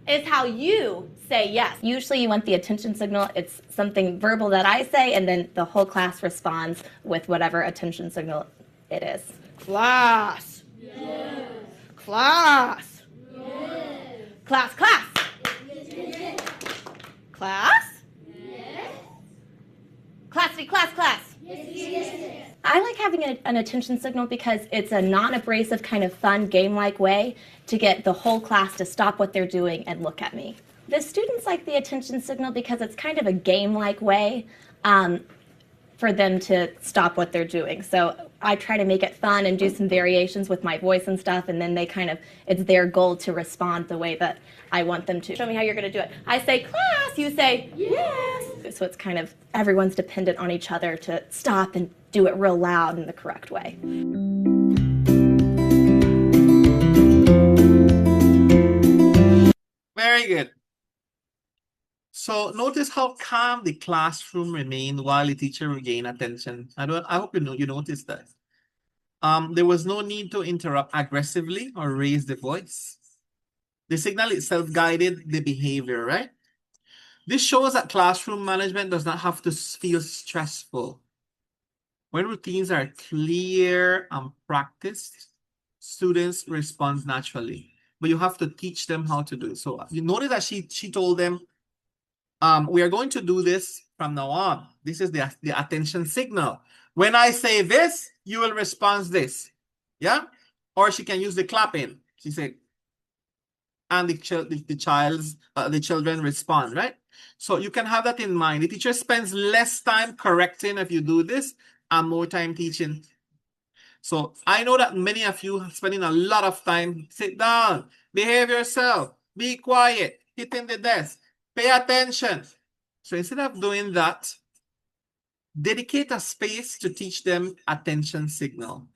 is how you say yes. Usually you want the attention signal. It's something verbal that I say, and then the whole class responds with whatever attention signal it is. Class. Yes. Class. Yes. Class, class. Yes. Class. Yes. Classy, class, class. Yes. Yes. I like having an attention signal because it's a non-abrasive kind of fun game-like way to get the whole class to stop what they're doing and look at me. The students like the attention signal because it's kind of a game-like way for them to stop what they're doing. So I try to make it fun and do some variations with my voice and stuff, and then they it's their goal to respond the way that I want them to. Show me how you're going to do it. I say class, you say yes. So it's kind of everyone's dependent on each other to stop and do it real loud in the correct way. Very good. So notice how calm the classroom remained while the teacher regained attention. I hope you noticed that. There was no need to interrupt aggressively or raise the voice. The signal itself guided the behavior, right? This shows that classroom management does not have to feel stressful. When routines are clear and practiced, students respond naturally. But you have to teach them how to do it. So you notice that she told them, we are going to do this from now on. This is the attention signal. When I say this, you will respond this. Yeah? Or she can use the clapping. She said, and the children respond, right? So you can have that in mind. The teacher spends less time correcting if you do this and more time teaching. So I know that many of you are spending a lot of time. Sit down, behave yourself, be quiet, hitting the desk, pay attention. So instead of doing that, dedicate a space to teach them attention signal.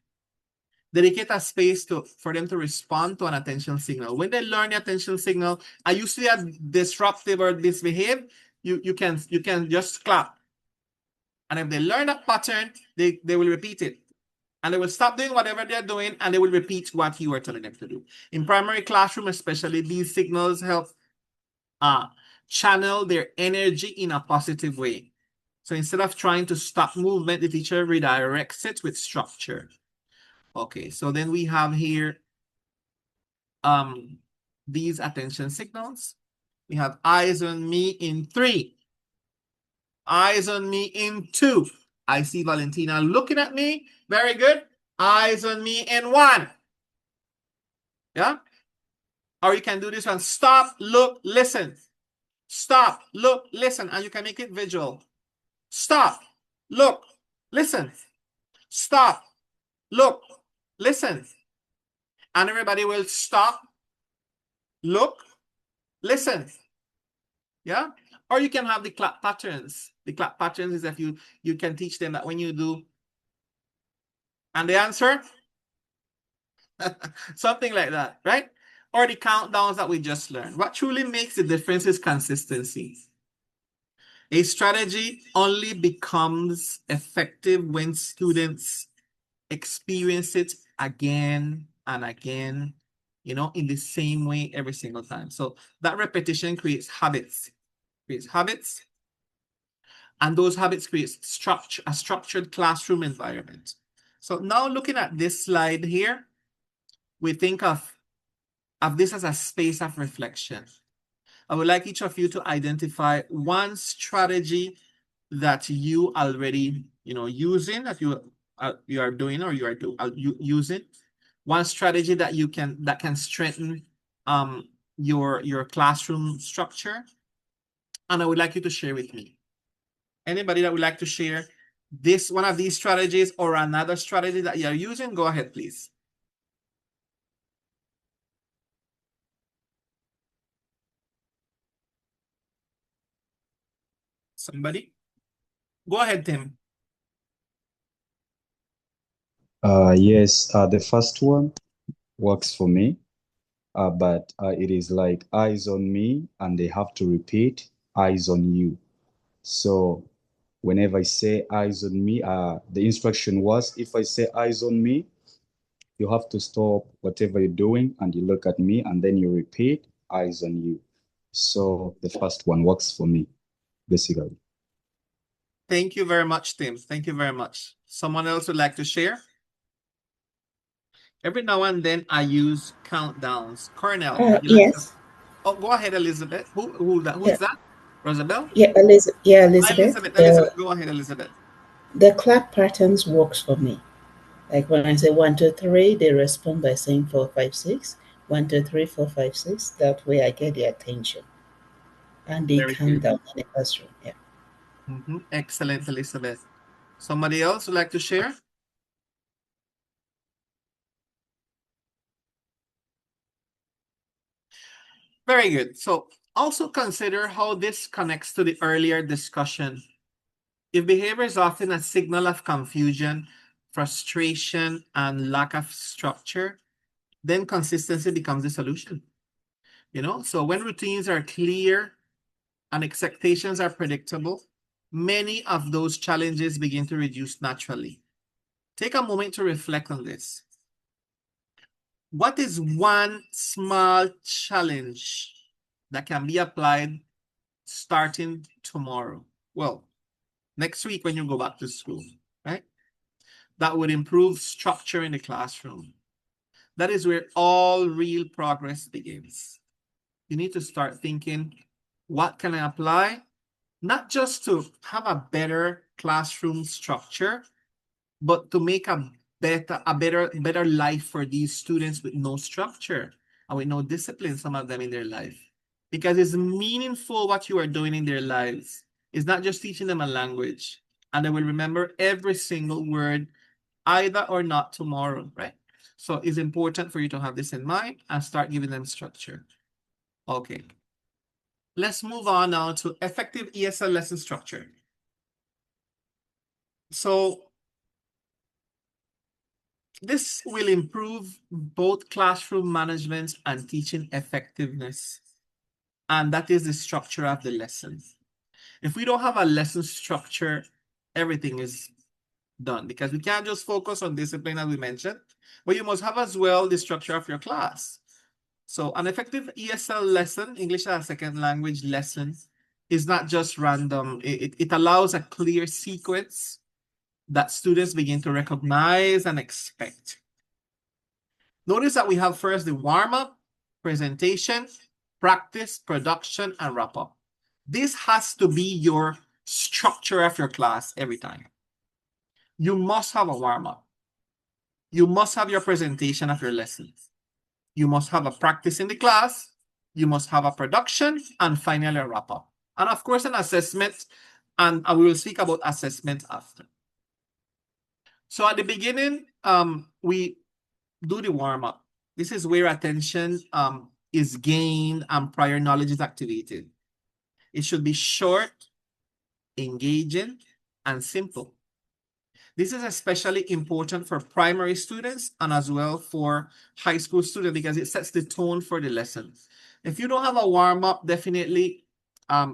Dedicate a space for them to respond to an attention signal. When they learn the attention signal, are you see a disruptive or misbehave, you can just clap. And if they learn that pattern, they will repeat it. And they will stop doing whatever they're doing, and they will repeat what you are telling them to do. In primary classroom especially, these signals help channel their energy in a positive way. So instead of trying to stop movement, the teacher redirects it with structure. Okay, so then we have here these attention signals. We have eyes on me in 3. Eyes on me in 2. I see Valentina looking at me. Very good. Eyes on me in 1. Yeah? Or you can do this one. Stop, look, listen. Stop, look, listen. And you can make it visual. Stop, look, listen. Stop, look, listen. And everybody will stop, look, listen. Yeah? Or you can have the clap patterns. The clap patterns is if you can teach them that when you do, and the answer, something like that, right? Or the countdowns that we just learned. What truly makes the difference is consistency. A strategy only becomes effective when students experience it again and again, in the same way every single time. So that repetition creates habits. And those habits create a structured classroom environment. So now looking at this slide here, we think of this as a space of reflection. I would like each of you to identify one strategy that you already, using, that you are doing or you are using. One strategy that can strengthen your classroom structure. And I would like you to share with me. Anybody that would like to share one of these strategies or another strategy that you're using, go ahead, please. Somebody? Go ahead, Tim. Yes, the first one works for me, but it is like eyes on me, and they have to repeat eyes on you. So whenever I say eyes on me, the instruction was, if I say eyes on me, you have to stop whatever you're doing and you look at me, and then you repeat eyes on you. So the first one works for me, basically. Thank you very much, Tim. Thank you very much. Someone else would like to share? Every now and then I use countdowns. Cornell. Yes. Oh, go ahead, Elizabeth. Who's that? Rosabelle? Yeah, Elizabeth. Elizabeth, go ahead, Elizabeth. The clap patterns works for me. Like when I say 1, 2, 3, they respond by saying 4, 5, 6. 1, 2, 3, 4, 5, 6. That way I get their attention. And they calm down in the classroom. Yeah. Excellent, Elizabeth. Somebody else would like to share? Very good. So also consider how this connects to the earlier discussion. If behavior is often a signal of confusion, frustration, and lack of structure, then consistency becomes the solution. So when routines are clear and expectations are predictable, many of those challenges begin to reduce naturally. Take a moment to reflect on this. What is one small challenge that can be applied starting tomorrow? Well, next week when you go back to school, right? That would improve structure in the classroom. That is where all real progress begins. You need to start thinking, what can I apply? Not just to have a better classroom structure, but to make a better life for these students with no structure and with no discipline, some of them in their life. because it's meaningful what you are doing in their lives. It's not just teaching them a language, and they will remember every single word, either or not tomorrow, right? So it's important for you to have this in mind and start giving them structure. Okay. Let's move on now to effective ESL lesson structure. So this will improve both classroom management and teaching effectiveness. And that is the structure of the lesson. If we don't have a lesson structure, everything is done, because we can't just focus on discipline as we mentioned, but you must have as well the structure of your class. So an effective ESL lesson, English as a second language lesson, is not just random. It allows a clear sequence that students begin to recognize and expect. Notice that we have first the warm-up, presentation, practice, production, and wrap-up. This has to be your structure of your class every time. You must have a warm-up. You must have your presentation of your lessons. You must have a practice in the class. You must have a production, and finally a wrap-up. And of course, an assessment, and we will speak about assessment after. So at the beginning, we do the warm-up. This is where attention is gained and prior knowledge is activated. It should be short, engaging, and simple. This is especially important for primary students and as well for high school students, because it sets the tone for the lesson. If you don't have a warm-up, definitely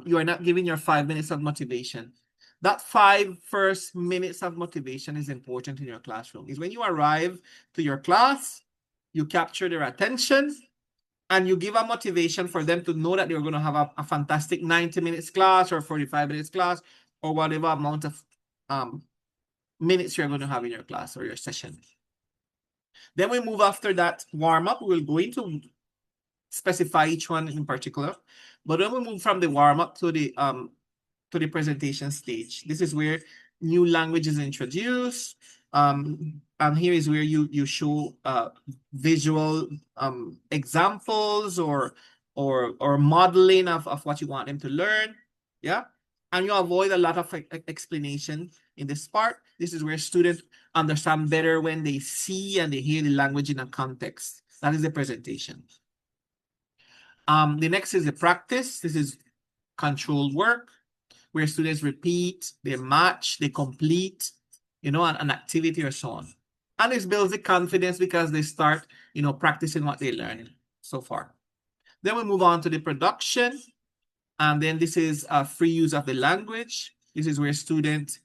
you are not giving your 5 minutes of motivation. That first 5 minutes of motivation is important in your classroom. Is when you arrive to your class, you capture their attention, and you give a motivation for them to know that they're going to have a fantastic 90 minutes class or 45 minutes class or whatever amount of minutes you're going to have in your class or your session. Then we move after that warm-up. We'll go into specify each one in particular. But then we move from the warm-up to the presentation stage. This is where new language is introduced. And here is where you show visual examples or modeling of what you want them to learn. Yeah. And you avoid a lot of explanation in this part. This is where students understand better when they see and they hear the language in a context. That is the presentation. The next is the practice. This is controlled work, where students repeat, they match, they complete, an activity or so on. And this builds the confidence because they start, practicing what they learned so far. Then we move on to the production. And then this is a free use of the language. This is where students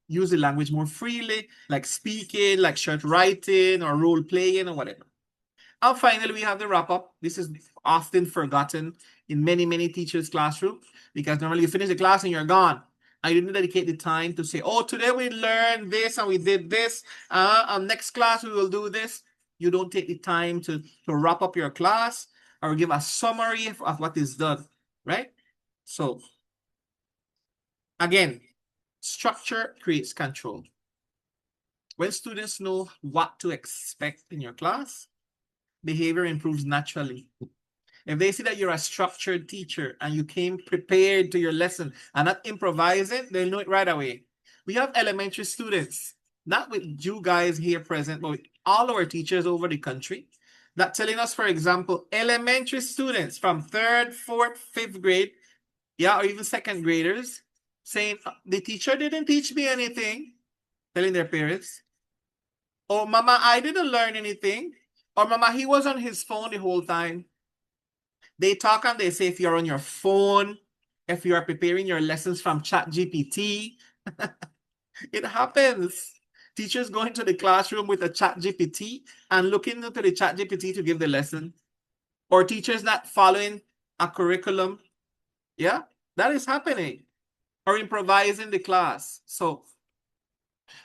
use the language more freely, like speaking, like short writing or role playing or whatever. And finally, we have the wrap-up. This is often forgotten in many, many teachers' classrooms, because normally you finish the class and you're gone. And you didn't dedicate the time to say, oh, today we learned this and we did this. Next class we will do this. You don't take the time to wrap up your class or give a summary of what is done, right? So, again, structure creates control. When students know what to expect in your class, behavior improves naturally. If they see that you're a structured teacher and you came prepared to your lesson and not improvising, they'll know it right away. We have elementary students, not with you guys here present, but with all our teachers over the country, that telling us, for example, elementary students from 3rd, 4th, 5th grade, or even 2nd graders, saying, the teacher didn't teach me anything, telling their parents. Oh, Mama, I didn't learn anything. Or Mama, he was on his phone the whole time. They talk and they say, if you're on your phone, if you are preparing your lessons from ChatGPT, it happens. Teachers go into the classroom with a ChatGPT and looking into the ChatGPT to give the lesson. Or teachers not following a curriculum. Yeah, that is happening. Or improvising the class. So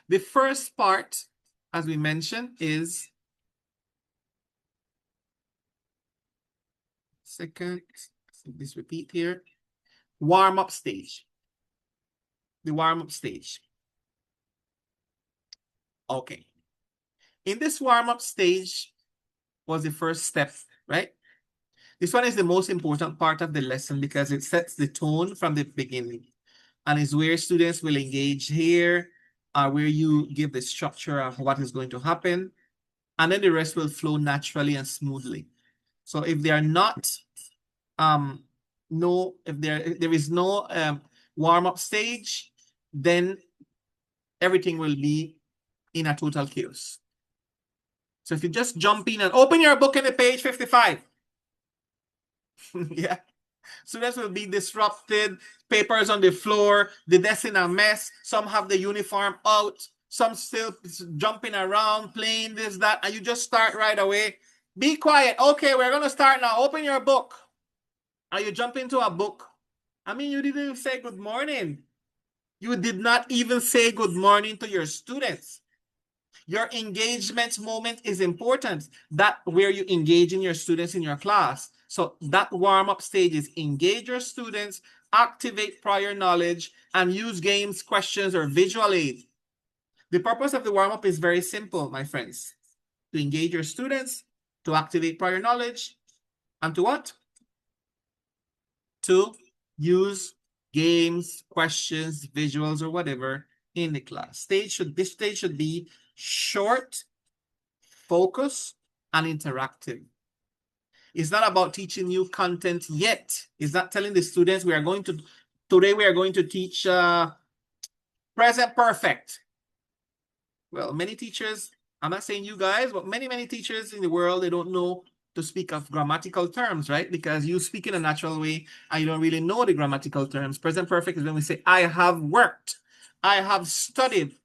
the first part, as we mentioned, is this repeat here, warm-up stage. The warm-up stage. Okay. In this warm-up stage was the first step, right? This one is the most important part of the lesson because it sets the tone from the beginning and is where students will engage here, where you give the structure of what is going to happen, and then the rest will flow naturally and smoothly. So if they are not, if there is no warm-up stage, then everything will be in a total chaos. So if you just jump in and open your book in the page 55, yeah, students will be disrupted, papers on the floor, the desk in a mess, some have the uniform out, some still jumping around, playing this, that, and you just start right away. Be quiet. Okay, we're going to start now. Open your book. And you jump into a book. I mean, you didn't even say good morning. You did not even say good morning to your students. Your engagement moment is important. That where you engage in your students in your class. So that warm-up stage is engage your students, activate prior knowledge, and use games, questions, or visual aid. The purpose of the warm-up is very simple, my friends. To engage your students, to activate prior knowledge, and to what? To use games, questions, visuals, or whatever in the class. This stage should be short, focused, and interactive. It's not about teaching new content yet. It's not telling the students today we are going to teach present perfect. Well, many teachers, I'm not saying you guys, but many teachers in the world, they don't know to speak of grammatical terms, right? Because you speak in a natural way and you don't really know the grammatical terms. Present perfect is when we say, I have worked, I have studied,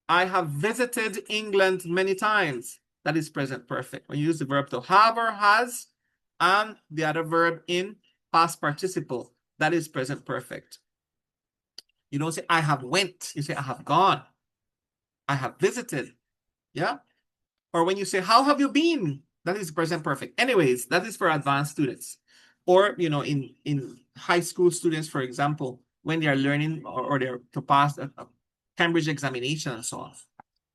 I have visited England many times. That is present perfect. When you use the verb to have or has, and the other verb in past participle, that is present perfect. You don't say, I have went. You say, I have gone. I have visited. Yeah? Or when you say, how have you been? That is present perfect. Anyways, that is for advanced students. Or, you know, in high school students, for example, when they are learning or they're to pass a Cambridge examination and so on.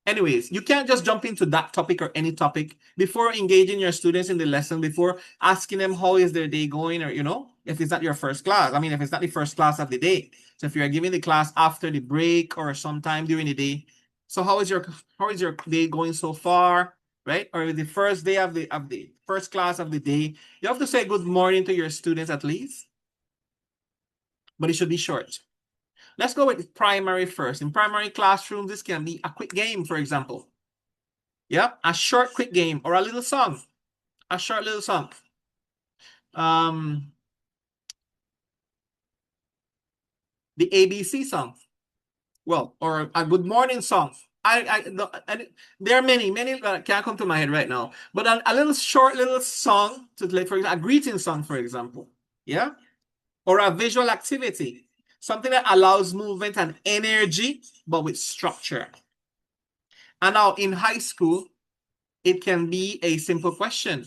Anyways, you can't just jump into that topic or any topic before engaging your students in the lesson, before asking them how is their day going, or, you know, if it's not your first class. I mean, if it's not the first class of the day. So if you're giving the class after the break or sometime during the day, so how is your day going so far, right? Or the first day of the first class of the day, you have to say good morning to your students at least, but it should be short. Let's go with primary first. In primary classrooms, this can be a quick game, for example. Yeah, a short, quick game, or a little song. A short little song. The ABC song. Well, or a good morning song. There are many can't come to my head right now. But a little short little song to play, for example, a greeting song, for example. Yeah, or a visual activity. Something that allows movement and energy, but with structure. And now in high school, it can be a simple question,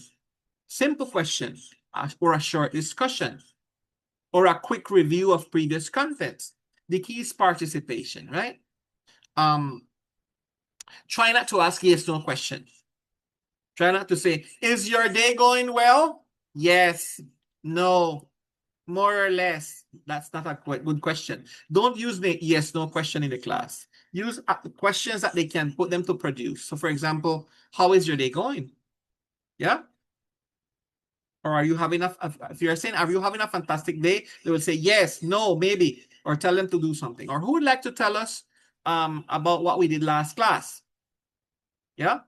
or a short discussion, or a quick review of previous content. The key is participation, right? Try not to ask yes, no questions. Try not to say, is your day going well? Yes, no, more or less. That's not a good question. Don't use the yes, no question in the class. Use questions that they can put them to produce. So for example, how is your day going? Yeah? Or are you having if you're saying, are you having a fantastic day? They will say yes, no, maybe, or tell them to do something. Or who would like to tell us about what we did last class? Yeah?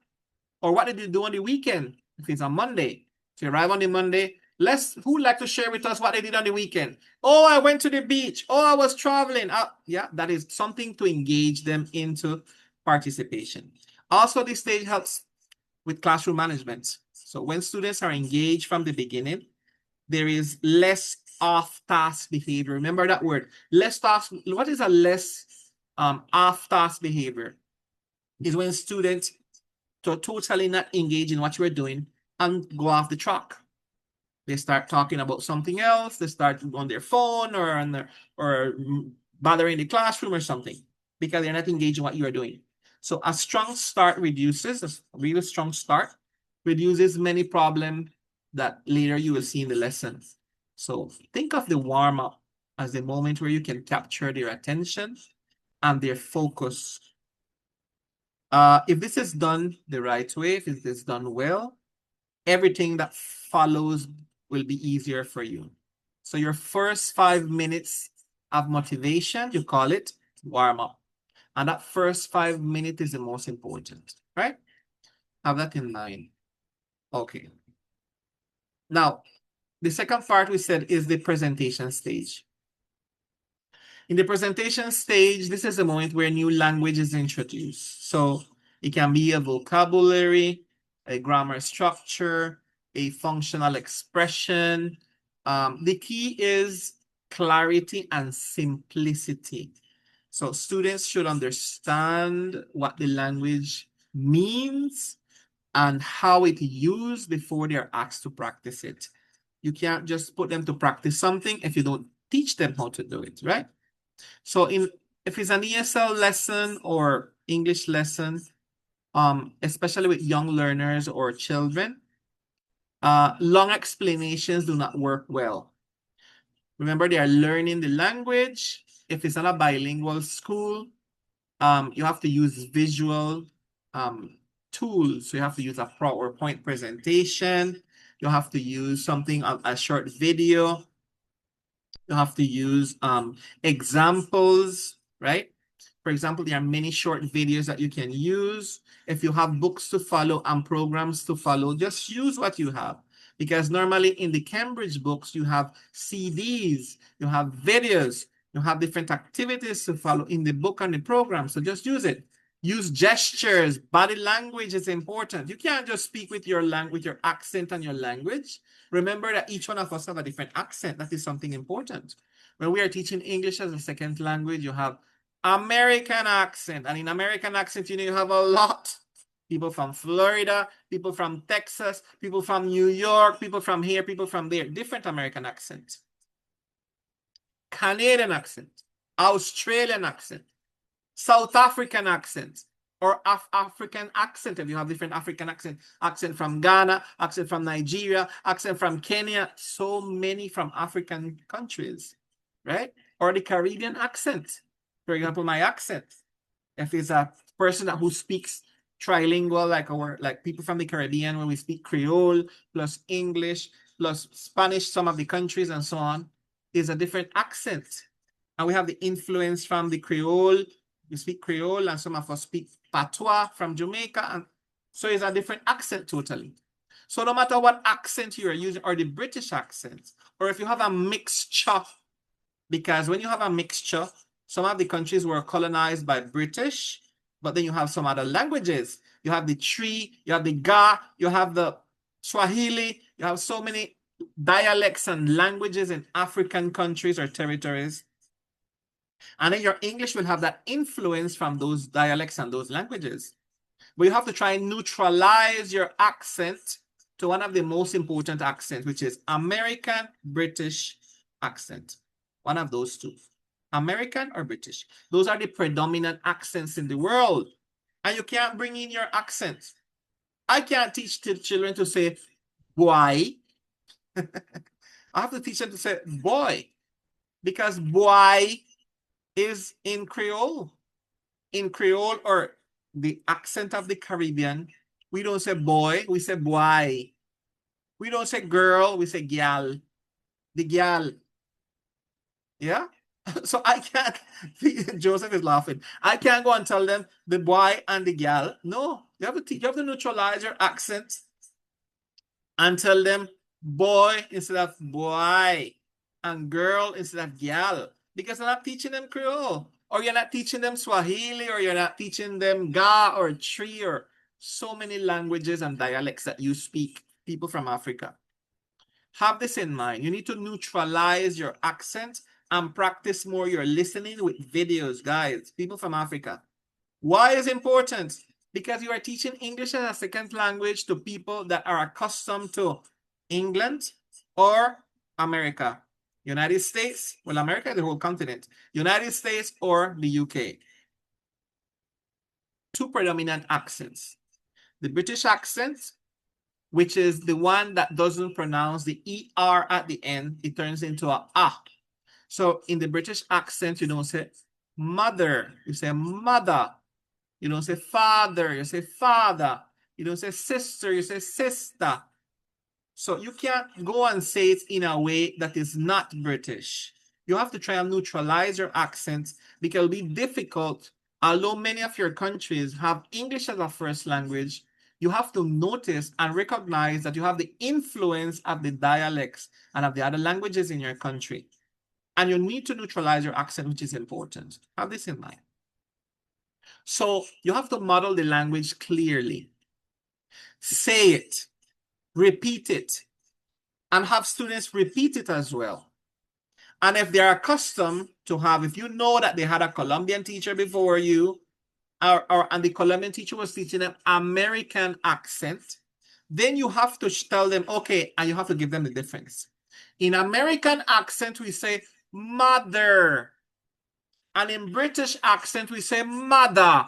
Or what did you do on the weekend? If it's on Monday. So you arrive on the Monday, who would like to share with us what they did on the weekend? Oh, I went to the beach. Oh, I was traveling. Yeah, that is something to engage them into participation. Also, this stage helps with classroom management. So when students are engaged from the beginning, there is less off-task behavior. Remember that word, less task. What is a less off-task behavior? Is when students totally not engage in what you're doing and go off the track. They start talking about something else. They start on their phone or bothering the classroom or something because they're not engaged in what you are doing. So a strong start reduces, a really strong start reduces many problems that later you will see in the lessons. So think of the warm-up as the moment where you can capture their attention and their focus. If this is done the right way, if it is done well, everything that follows will be easier for you. So your first 5 minutes of motivation, you call it warm-up. And that first 5 minutes is the most important, right? Have that in mind. Okay. Now, the second part we said is the presentation stage. In the presentation stage, this is the moment where new language is introduced. So it can be a vocabulary, a grammar structure, a functional expression. The key is clarity and simplicity. So students should understand what the language means and how it's used before they're asked to practice it. You can't just put them to practice something if you don't teach them how to do it, right? So if it's an ESL lesson or English lesson, especially with young learners or children, long explanations do not work well. Remember, they are learning the language. If it's not a bilingual school, you have to use visual tools. So you have to use a PowerPoint presentation. You have to use something, a short video. You have to use examples, right? For example, there are many short videos that you can use. If you have books to follow and programs to follow, just use what you have. Because normally in the Cambridge books, you have CDs, you have videos, you have different activities to follow in the book and the program. So just use it. Use gestures. Body language is important. You can't just speak with your language, your accent and your language. Remember that each one of us have a different accent. That is something important. When we are teaching English as a second language, you have American accent. And in American accent, you have a lot. People from Florida, people from Texas, people from New York, people from here, people from there. Different American accent. Canadian accent. Australian accent. South African accent. Or African accent, if you have different African accent from Ghana, accent from Nigeria, accent from Kenya, so many from African countries, right? Or the Caribbean accent. For example, my accent. If it's a person who speaks trilingual, like people from the Caribbean, when we speak Creole, plus English, plus Spanish, some of the countries and so on, is a different accent. And we have the influence from the Creole. We speak Creole, and some of us speak Patois from Jamaica. And so it's a different accent totally. So no matter what accent you are using, or the British accent, or if you have a mixture, because when you have a mixture, some of the countries were colonized by British, but then you have some other languages. You have the Tree, you have the Ga, you have the Swahili, you have so many dialects and languages in African countries or territories. And then your English will have that influence from those dialects and those languages. But you have to try and neutralize your accent to one of the most important accents, which is American British accent. One of those two. American or British. Those are the predominant accents in the world. And you can't bring in your accent. I can't teach children to say boy. I have to teach them to say boy. Because boy is in Creole. In Creole, or the accent of the Caribbean, we don't say boy, we say boy. We don't say girl, we say gyal. The gyal. Yeah? So I can't, Joseph is laughing. I can't go and tell them the boy and the gyal. No, you have to neutralize your accent and tell them boy instead of boy and girl instead of gyal. Because you're not teaching them Creole, or you're not teaching them Swahili, or you're not teaching them Ga or Tree, or so many languages and dialects that you speak, people from Africa. Have this in mind. You need to neutralize your accent and practice more your listening with videos, guys, people from Africa. Why is it important? Because you are teaching English as a second language to people that are accustomed to England or America. United States, well, America is the whole continent. United States or the UK. Two predominant accents. The British accent which is the one that doesn't pronounce the ER at the end. It turns into a ah. So in the British accent, you don't say mother, you say mother. You don't say father, you say father. You don't say sister, you say sister. So you can't go and say it in a way that is not British. You have to try and neutralize your accent because it'll be difficult. Although many of your countries have English as a first language, you have to notice and recognize that you have the influence of the dialects and of the other languages in your country. And you need to neutralize your accent, which is important. Have this in mind. So you have to model the language clearly. Say it, repeat it, and have students repeat it as well. And if they are accustomed to have, if you know that they had a Colombian teacher before you, and the Colombian teacher was teaching them American accent, then you have to tell them, okay, and you have to give them the difference. In American accent, we say mother. And in British accent, we say mother.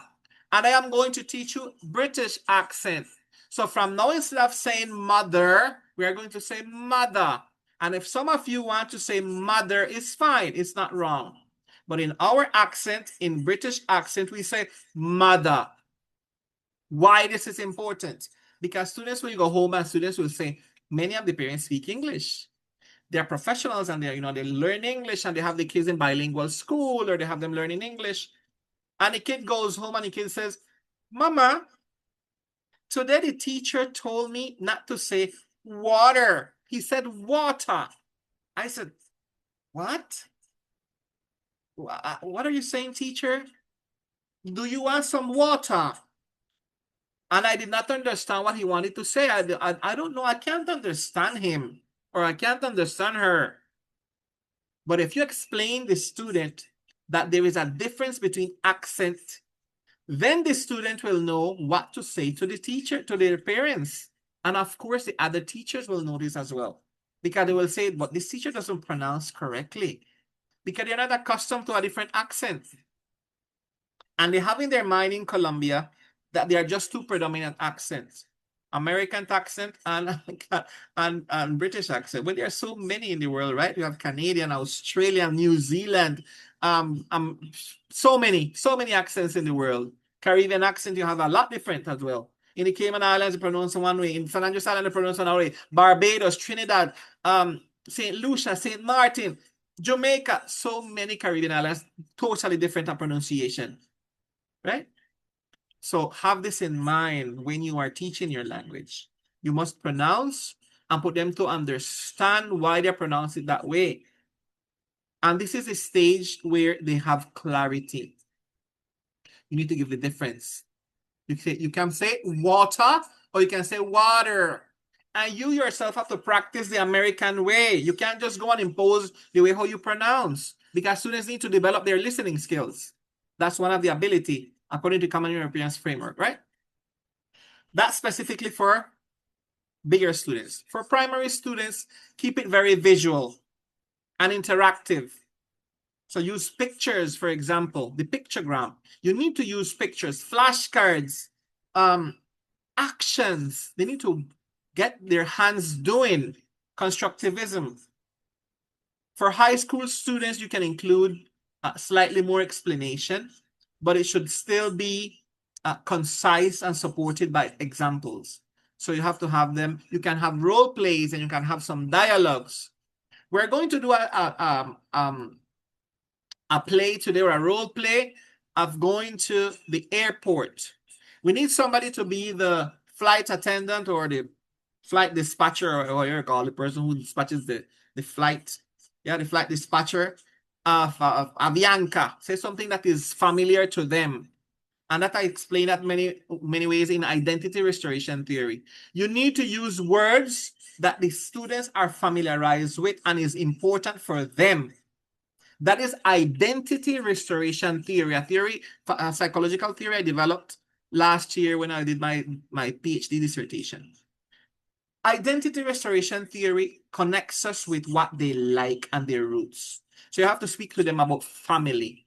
And I am going to teach you British accent. So from now, instead of saying mother, we are going to say mother. And if some of you want to say mother, it's fine. It's not wrong. But in our accent, in British accent, we say mother. Why this is important? Because students will go home and students will say, many of the parents speak English. They're professionals and they learn English and they have the kids in bilingual school or they have them learning English. And the kid goes home and the kid says, Mama, today the teacher told me not to say water. He said water. I said, what? What are you saying, teacher? Do you want some water? And I did not understand what he wanted to say. I don't know. I can't understand him or I can't understand her. But if you explain the student that there is a difference between accent, then the student will know what to say to the teacher, to their parents. And of course, the other teachers will notice as well. Because they will say, but this teacher doesn't pronounce correctly. Because they're not accustomed to a different accent. And they have in their mind in Colombia that there are just two predominant accents. American accent and British accent. Well, there are so many in the world, right? We have Canadian, Australian, New Zealand, so many accents in the world. Caribbean accent, you have a lot different as well. In the Cayman Islands, they pronounce one way. In San Andreas Island, they pronounce another way. Barbados, Trinidad, St. Lucia, St. Martin, Jamaica, so many Caribbean islands, totally different in pronunciation, right? So have this in mind when you are teaching your language. You must pronounce and put them to understand why they pronounce it that way. And this is a stage where they have clarity. You need to give the difference. You can say water or you can say water. And you yourself have to practice the American way. You can't just go and impose the way how you pronounce because students need to develop their listening skills. That's one of the ability according to Common European Framework, right? That's specifically for bigger students. For primary students, keep it very visual and interactive. So use pictures, for example, the pictogram. You need to use pictures, flashcards, actions. They need to get their hands doing constructivism. For high school students, you can include slightly more explanation, but it should still be concise and supported by examples. So you have to have them. You can have role plays and you can have some dialogues. We're going to do a play today or a role play of going to the airport. We need somebody to be the flight attendant or the flight dispatcher or whatever you call the person who dispatches the flight. Yeah, the flight dispatcher of Avianca. Say something that is familiar to them. And that I explain that many ways in identity restoration theory. You need to use words that the students are familiarized with and is important for them. That is identity restoration theory, a psychological theory I developed last year when I did my PhD dissertation. Identity restoration theory connects us with what they like and their roots. So you have to speak to them about family.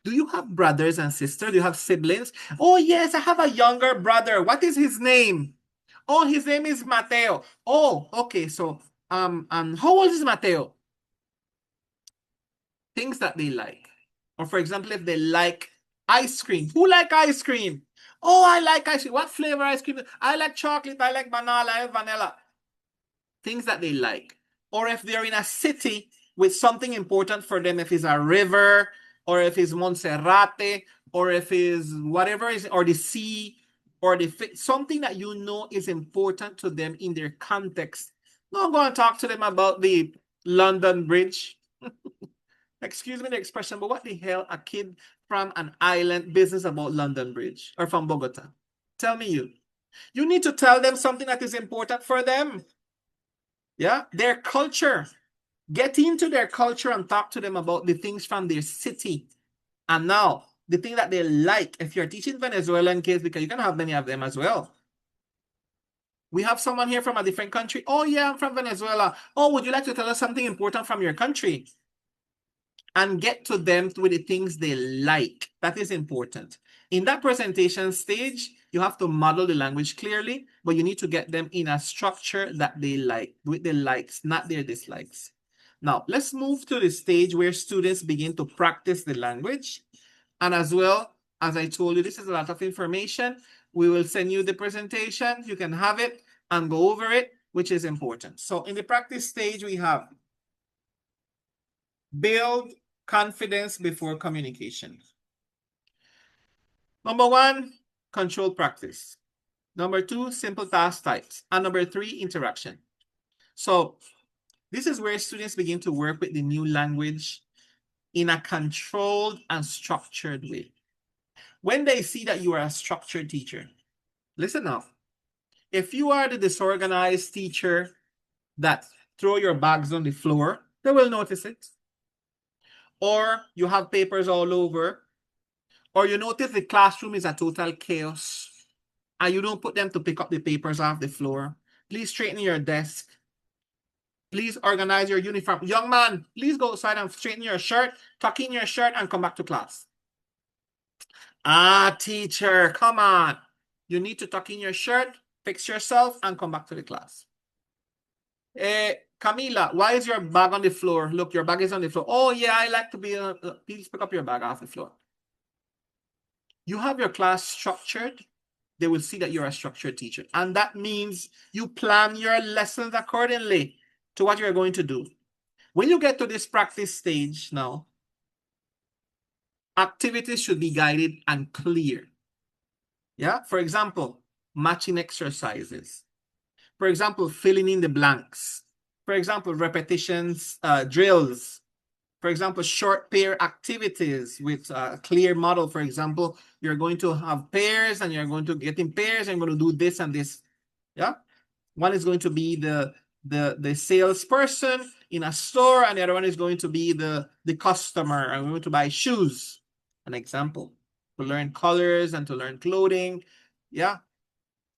Do you have brothers and sisters? Do you have siblings? Oh, yes, I have a younger brother. What is his name? Oh, his name is Mateo. Oh, okay. So, how old is Mateo? Things that they like. Or for example, if they like ice cream. Who like ice cream? Oh, I like ice cream. What flavor ice cream? I like chocolate. I like banana. I like vanilla. Things that they like. Or if they're in a city with something important for them, if it's a river, or if it's Monserrate, or if it's whatever is, or the sea, or something that you know is important to them in their context. Don't go and talk to them about the London Bridge. Excuse me the expression, but what the hell a kid from an island business about London Bridge or from Bogota? Tell me you. You need to tell them something that is important for them. Yeah, their culture. Get into their culture and talk to them about the things from their city. And now, the thing that they like, if you're teaching Venezuelan kids, because you can have many of them as well. We have someone here from a different country. Oh, yeah, I'm from Venezuela. Oh, would you like to tell us something important from your country? And get to them with the things they like. That is important. In that presentation stage, you have to model the language clearly, but you need to get them in a structure that they like, with their likes, not their dislikes. Now, let's move to the stage where students begin to practice the language. And as well, as I told you, this is a lot of information. We will send you the presentation. You can have it and go over it, which is important. So in the practice stage, we have build confidence before communication. Number 1, control practice. Number 2, simple task types. And number 3, interaction. So this is where students begin to work with the new language in a controlled and structured way. When they see that you are a structured teacher, listen up. If you are the disorganized teacher that throw your bags on the floor, they will notice it. Or you have papers all over, or you notice the classroom is a total chaos, and you don't put them to pick up the papers off the floor. Please straighten your desk. Please organize your uniform. Young man, please go outside and straighten your shirt, tuck in your shirt, and come back to class. Ah, teacher, come on. You need to tuck in your shirt, fix yourself, and come back to the class. Camila, why is your bag on the floor? Look, your bag is on the floor. Oh, yeah, I like to be, please pick up your bag off the floor. You have your class structured. They will see that you're a structured teacher. And that means you plan your lessons accordingly to what you're going to do. When you get to this practice stage now, activities should be guided and clear. Yeah, for example, matching exercises. For example, filling in the blanks. For example, repetitions, drills. For example, short pair activities with a clear model. For example, you're going to have pairs and you're going to get in pairs and you're going to do this and this. Yeah. One is going to be the salesperson in a store, and the other one is going to be the customer, and we're going to buy shoes. An example. To learn colors and to learn clothing. Yeah.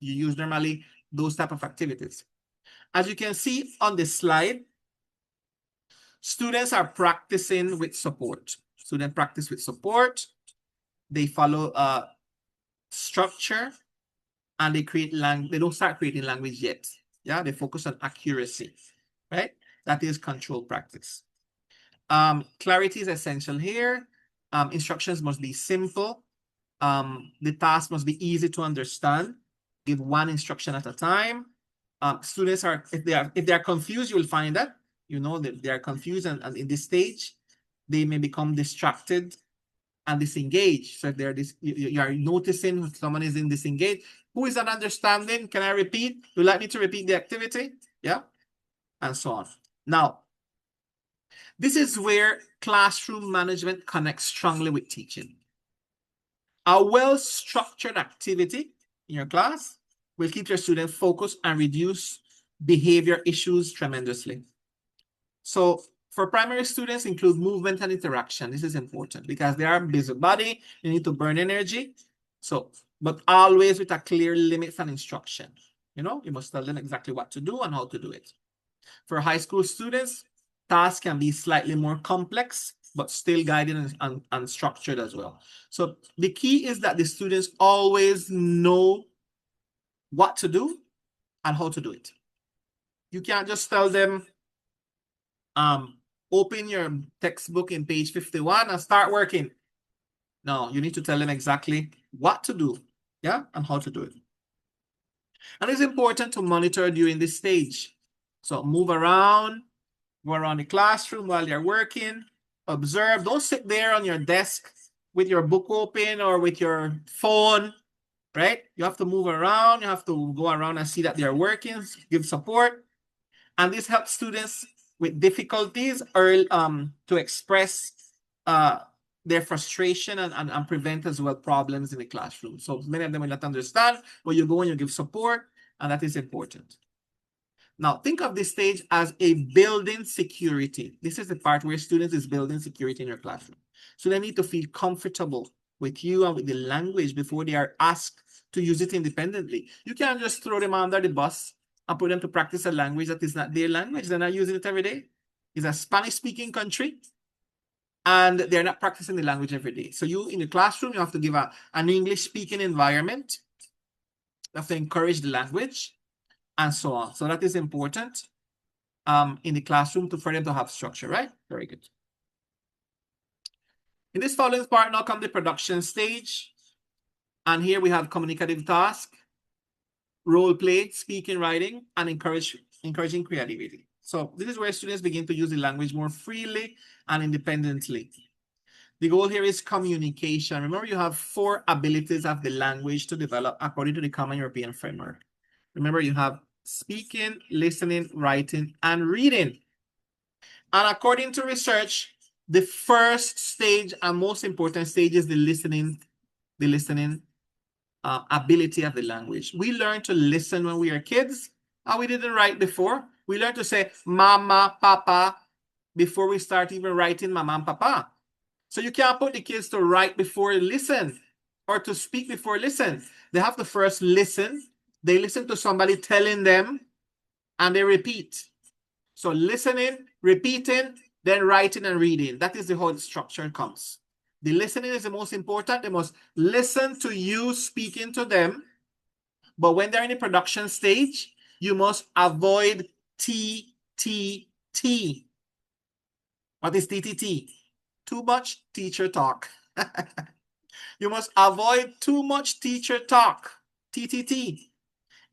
You use normally those type of activities. As you can see on the slide, students are practicing with support. Students practice with support. They follow a structure and they create language. They don't start creating language yet. Yeah, they focus on accuracy, right? That is control practice. Clarity is essential here. Instructions must be simple. The task must be easy to understand. Give one instruction at a time. Students are, if they are confused, you will find that, you know, that they are confused, and in this stage, they may become distracted and disengaged. So if they're you are noticing someone is in disengaged. Who is not understanding? Can I repeat? Would you like me to repeat the activity? Yeah, and so on. Now, this is where classroom management connects strongly with teaching. A well-structured activity in your class will keep your students focused and reduce behavior issues tremendously. So for primary students, include movement and interaction. This is important because they are busybody. You need to burn energy. So, but always with a clear limits and instruction. You know, you must tell them exactly what to do and how to do it. For high school students, tasks can be slightly more complex, but still guided and structured as well. So the key is that the students always know what to do and how to do it. You can't just tell them, open your textbook in page 51 and start working. No, you need to tell them exactly what to do, yeah, and how to do it. And it's important to monitor during this stage. So move around, go around the classroom while you're working, observe. Don't sit there on your desk with your book open or with your phone, right? You have to move around. You have to go around and see that they're working, give support. And this helps students with difficulties to express their frustration and prevent as well problems in the classroom. So many of them will not understand, but you go and you give support, and that is important. Now, think of this stage as a building security. This is the part where students is building security in your classroom. So they need to feel comfortable with you and with the language before they are asked to use it independently. You can't just throw them under the bus and put them to practice a language that is not their language. They're not using it every day. It's a Spanish-speaking country, and they're not practicing the language every day. So you, in the classroom, you have to give an English-speaking environment. You have to encourage the language, and so on. So that is important in the classroom for them to have structure, right? Very good. In this following part, now come the production stage. And here we have communicative task, role play, speaking, writing, and encouraging creativity. So this is where students begin to use the language more freely and independently. The goal here is communication. Remember, you have 4 abilities of the language to develop according to the Common European Framework. Remember, you have speaking, listening, writing, and reading. And according to research, the first stage and most important stage is the listening ability of the language. We learn to listen when we are kids, and we didn't write before. We learn to say mama, papa, before we start even writing mama and papa. So you can't put the kids to write before listen or to speak before listen. They have to first listen. They listen to somebody telling them, and they repeat. So listening, repeating, then writing and reading. That is the whole structure comes. The listening is the most important. They must listen to you speaking to them. But when they're in the production stage, you must avoid T. What is TTT? Too much teacher talk. You must avoid too much teacher talk. TTT.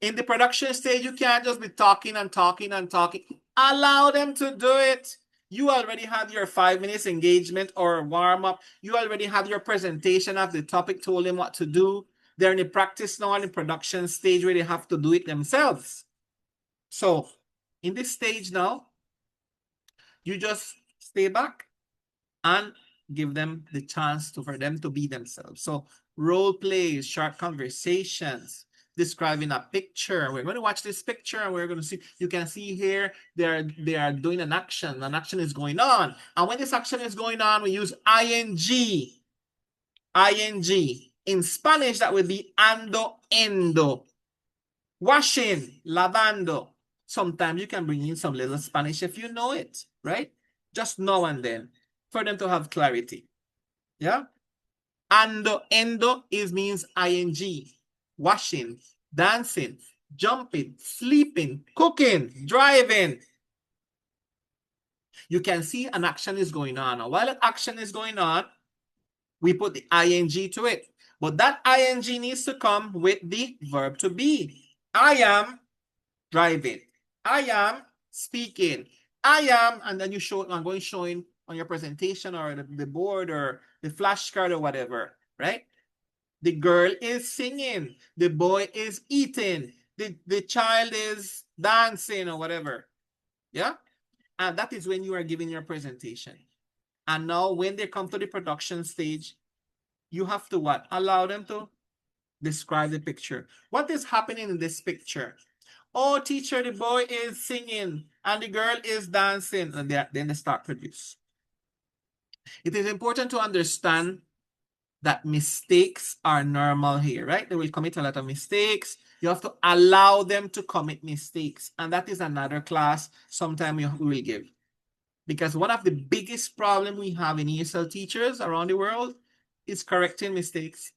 In the production stage, you can't just be talking and talking and talking. Allow them to do it. You already had your 5 minutes engagement or warm up. You already had your presentation of the topic, told them what to do. They're in the practice now, in the production stage where they have to do it themselves. So in this stage now, you just stay back and give them the chance for them to be themselves. So role plays, short conversations, describing a picture. We're going to watch this picture and we're going to see, you can see here, they are doing an action. An action is going on. And when this action is going on, we use ing. ing. In Spanish, that would be ando, endo. Washing, lavando. Sometimes you can bring in some little Spanish if you know it, right? Just now and then for them to have clarity. Yeah? Ando, endo means ing. Washing, dancing, jumping, sleeping, cooking, driving. You can see an action is going on. And while an action is going on, we put the ing to it. But that ing needs to come with the verb to be. I am driving. I am speaking. I am, and then you show it, I'm going showing on your presentation or the board or the flashcard or whatever, right? The girl is singing. The boy is eating. The child is dancing or whatever. Yeah? And that is when you are giving your presentation. And now when they come to the production stage, you have to what? Allow them to describe the picture. What is happening in this picture? Oh, teacher, the boy is singing and the girl is dancing. And then they start produce. It is important to understand that mistakes are normal here, right? They will commit a lot of mistakes. You have to allow them to commit mistakes. And that is another class sometime we will give. Because one of the biggest problems we have in ESL teachers around the world is correcting mistakes.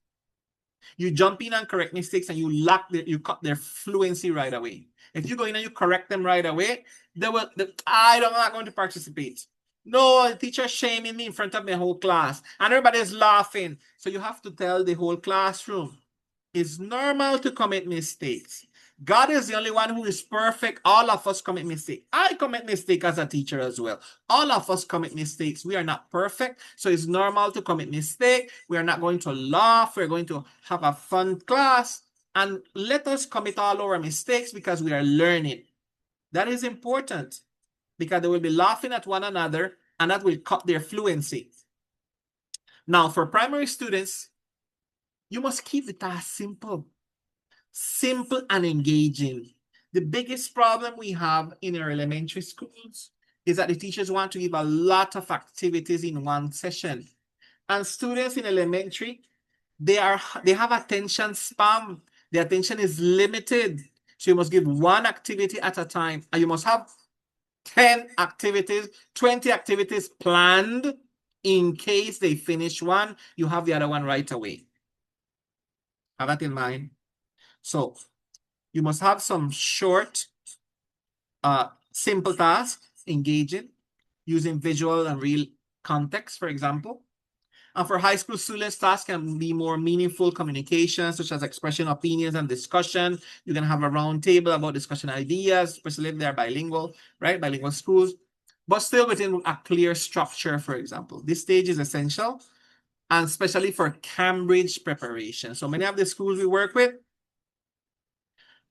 You jump in and correct mistakes and you cut their fluency right away. If you go in and you correct them right away, I'm not going to participate. No, the teacher shaming me in front of my whole class and everybody's laughing. So you have to tell the whole classroom, it's normal to commit mistakes. God is the only one who is perfect. All of us commit mistakes. I commit mistakes as a teacher as well. All of us commit mistakes. We are not perfect. So it's normal to commit mistakes. We are not going to laugh. We're going to have a fun class. And let us commit all our mistakes because we are learning. That is important because they will be laughing at one another and that will cut their fluency. Now, for primary students, you must keep the task simple. Simple and engaging. The biggest problem we have in our elementary schools is that the teachers want to give a lot of activities in one session. And students in elementary, they have attention span. The attention is limited. So you must give one activity at a time. And you must have 10 activities, 20 activities planned in case they finish one, you have the other one right away. Have that in mind. So you must have some short, simple tasks, engaging, using visual and real context, for example. And for high school students, tasks can be more meaningful communication, such as expressing opinions and discussion. You can have a round table about discussion ideas, especially if they're bilingual, right? Bilingual schools, but still within a clear structure, for example. This stage is essential, and especially for Cambridge preparation. So many of the schools we work with,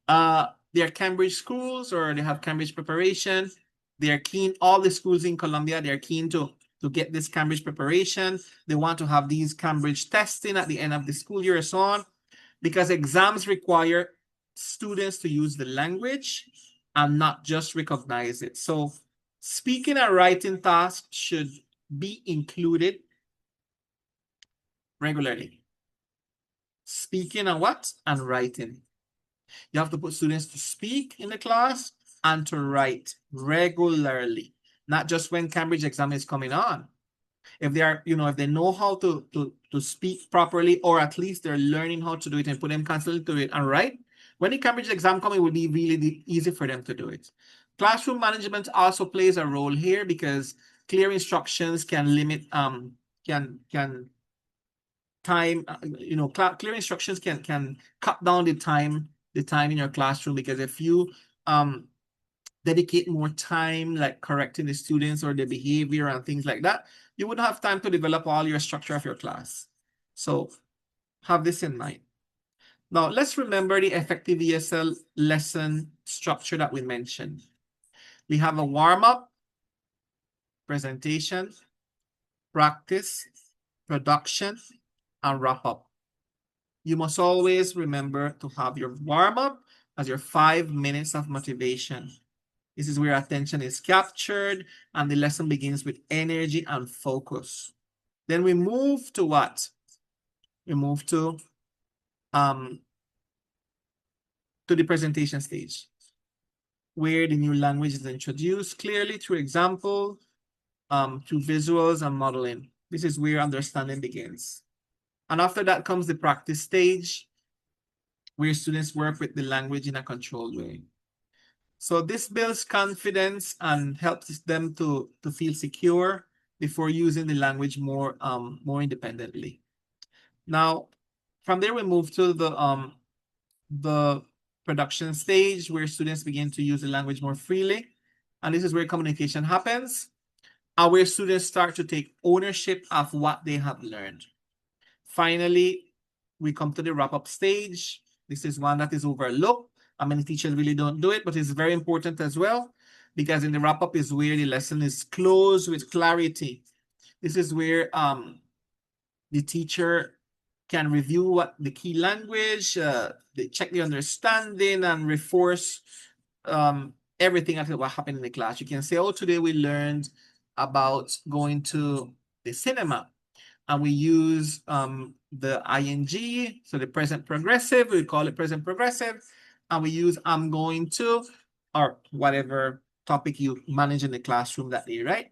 they are Cambridge schools or they have Cambridge preparation. They are keen, all the schools in Columbia, they're keen to get this Cambridge preparation. They want to have these Cambridge testing at the end of the school year and so on, because exams require students to use the language and not just recognize it. So speaking and writing tasks should be included regularly. Speaking and what? And writing. You have to put students to speak in the class and to write regularly, not just when Cambridge exam is coming on. If they are, if they know how to speak properly, or at least they're learning how to do it and put them constantly to it and write, when the Cambridge exam comes, it will be really easy for them to do it. Classroom management also plays a role here because clear instructions can limit, time, clear instructions can cut down the time in your classroom, because if you dedicate more time like correcting the students or their behavior and things like that, you wouldn't have time to develop all your structure of your class. So have this in mind. Now let's remember the effective ESL lesson structure that we mentioned. We have a warm-up, presentation, practice, production, and wrap-up. You must always remember to have your warm-up as your 5 minutes of motivation. This is where attention is captured and the lesson begins with energy and focus. Then we move to what? We move to the presentation stage, where the new language is introduced clearly through example, through visuals and modeling. This is where understanding begins. And after that comes the practice stage, where students work with the language in a controlled way. So this builds confidence and helps them to feel secure before using the language more independently. Now, from there we move to the production stage, where students begin to use the language more freely. And this is where communication happens, and where students start to take ownership of what they have learned. Finally, we come to the wrap-up stage. This is one that is overlooked. Many teachers really don't do it, but it's very important as well, because in the wrap-up is where the lesson is closed with clarity. This is where the teacher can review what the key language, they check the understanding and reinforce everything after what happened in the class. You can say, oh, today we learned about going to the cinema, and we use the ing, so the present progressive, we call it present progressive, and we use I'm going to, or whatever topic you manage in the classroom that day, right?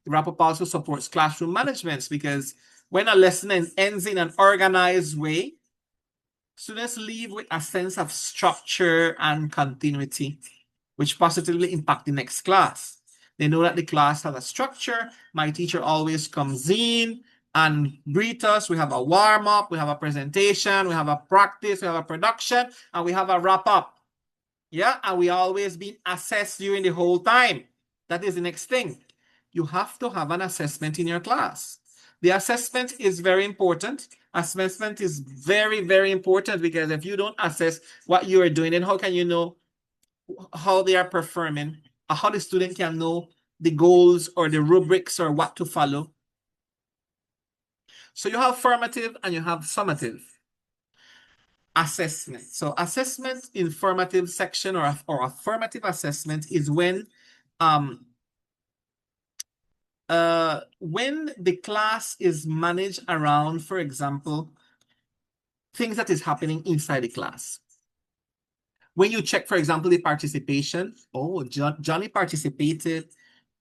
The wrap-up also supports classroom management, because when a lesson ends in an organized way, Students leave with a sense of structure and continuity, which positively impact the next class. They know that the class has a structure. My teacher always comes in and greet us. We have a warm-up, we have a presentation, we have a practice, we have a production, and we have a wrap-up. Yeah, and we always been assessed during the whole time. That is the next thing. You have to have an assessment in your class. The assessment is very important. Assessment is very, very important, because if you don't assess what you are doing, then how can you know how they are performing, or how the student can know the goals or the rubrics or what to follow? So you have formative and you have summative assessment. So assessment in formative section or a formative assessment is when the class is managed around, for example, things that is happening inside the class. When you check, for example, the participation, oh, Johnny participated,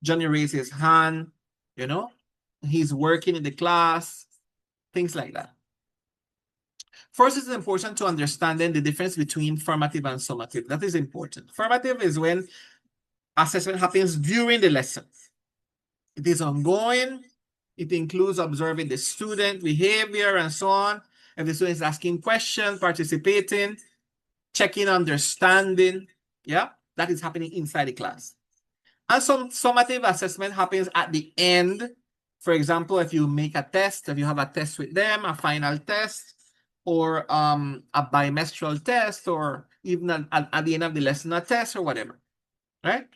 Johnny raised his hand, you know, he's working in the class, things like that. First, it's important to understand then the difference between formative and summative. That is important. Formative is when assessment happens during the lesson. It is ongoing. It includes observing the student behavior and so on. If the student is asking questions, participating, checking understanding, yeah, that is happening inside the class. And some summative assessment happens at the end. For example, if you make a test, if you have a test with them, a final test, or a bimestral test, or even at the end of the lesson, a test or whatever, right?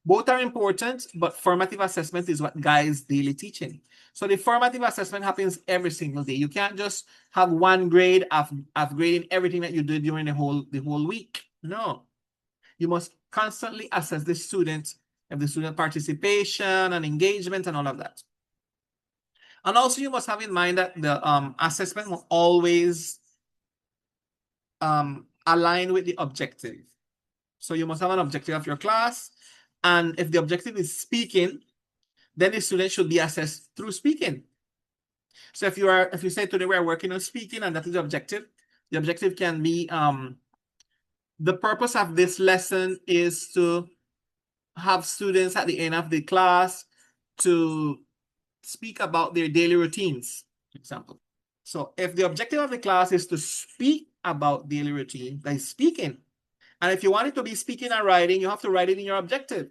Both are important, but formative assessment is what guides daily teaching. So the formative assessment happens every single day. You can't just have one grade of grading everything that you do during the whole week. No. You must constantly assess the student, if the student participation and engagement and all of that. And also you must have in mind that the assessment will always align with the objective. So you must have an objective of your class. And if the objective is speaking, then the student should be assessed through speaking. So if you say today we are working on speaking and that is the objective can be the purpose of this lesson is to have students at the end of the class to speak about their daily routines, for example. So if the objective of the class is to speak about daily routine, that is speaking. And if you want it to be speaking and writing, you have to write it in your objective.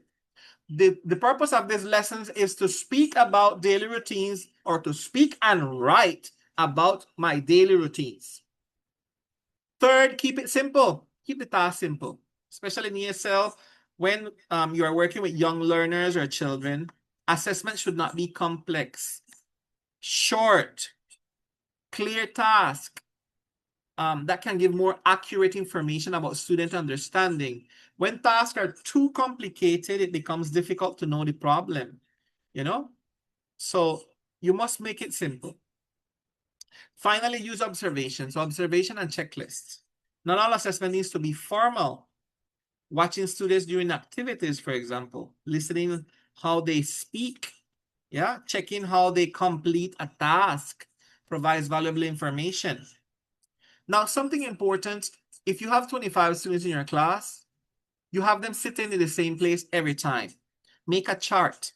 The purpose of these lessons is to speak about daily routines, or to speak and write about my daily routines. Third, keep it simple. Keep the task simple, especially in ESL. When you are working with young learners or children, assessment should not be complex. Short, clear task that can give more accurate information about student understanding. When tasks are too complicated, it becomes difficult to know the problem, you know? So you must make it simple. Finally, use observation. So observation and checklists. Not all assessment needs to be formal. Watching students during activities, for example, listening how they speak, yeah, checking how they complete a task provides valuable information. Now, something important, if you have 25 students in your class, you have them sitting in the same place every time. Make a chart,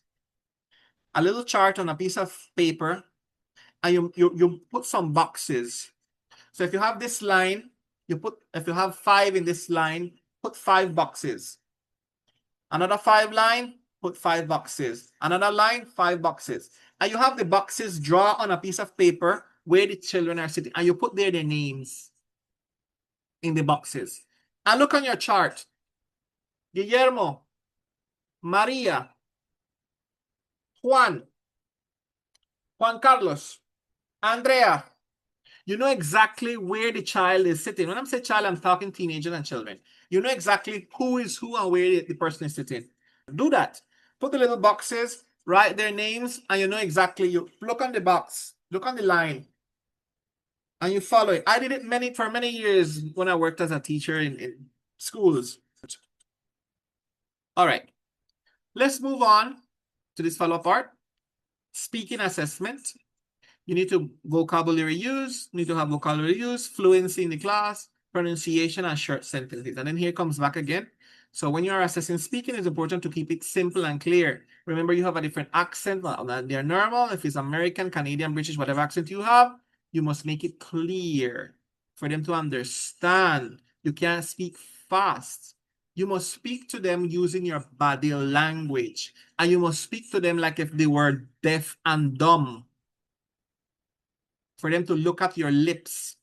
a little chart on a piece of paper, and you put some boxes. So if you have this line, if you have 5 in this line, put 5 boxes. Another 5 line, put 5 boxes. Another line, 5 boxes. And you have the boxes draw on a piece of paper where the children are sitting, and you put there their names in the boxes. And look on your chart. Guillermo, Maria, Juan Carlos, Andrea. You know exactly where the child is sitting. When I'm saying child, I'm talking teenagers and children. You know exactly who is who and where the person is sitting. Do that. Put the little boxes, write their names, and you know exactly. You look on the box, look on the line, and you follow it. I did it for many years when I worked as a teacher in schools. All right. Let's move on to this follow-up part. Speaking assessment. You need to vocabulary use, need to have vocabulary use, fluency in the class, pronunciation, and short sentences. And then here comes back again. So when you are assessing speaking, it's important to keep it simple and clear. Remember, you have a different accent. They're normal. If it's American, Canadian, British, whatever accent you have, you must make it clear for them to understand. You can't speak fast. You must speak to them using your body language. And you must speak to them like if they were deaf and dumb. For them to look at your lips.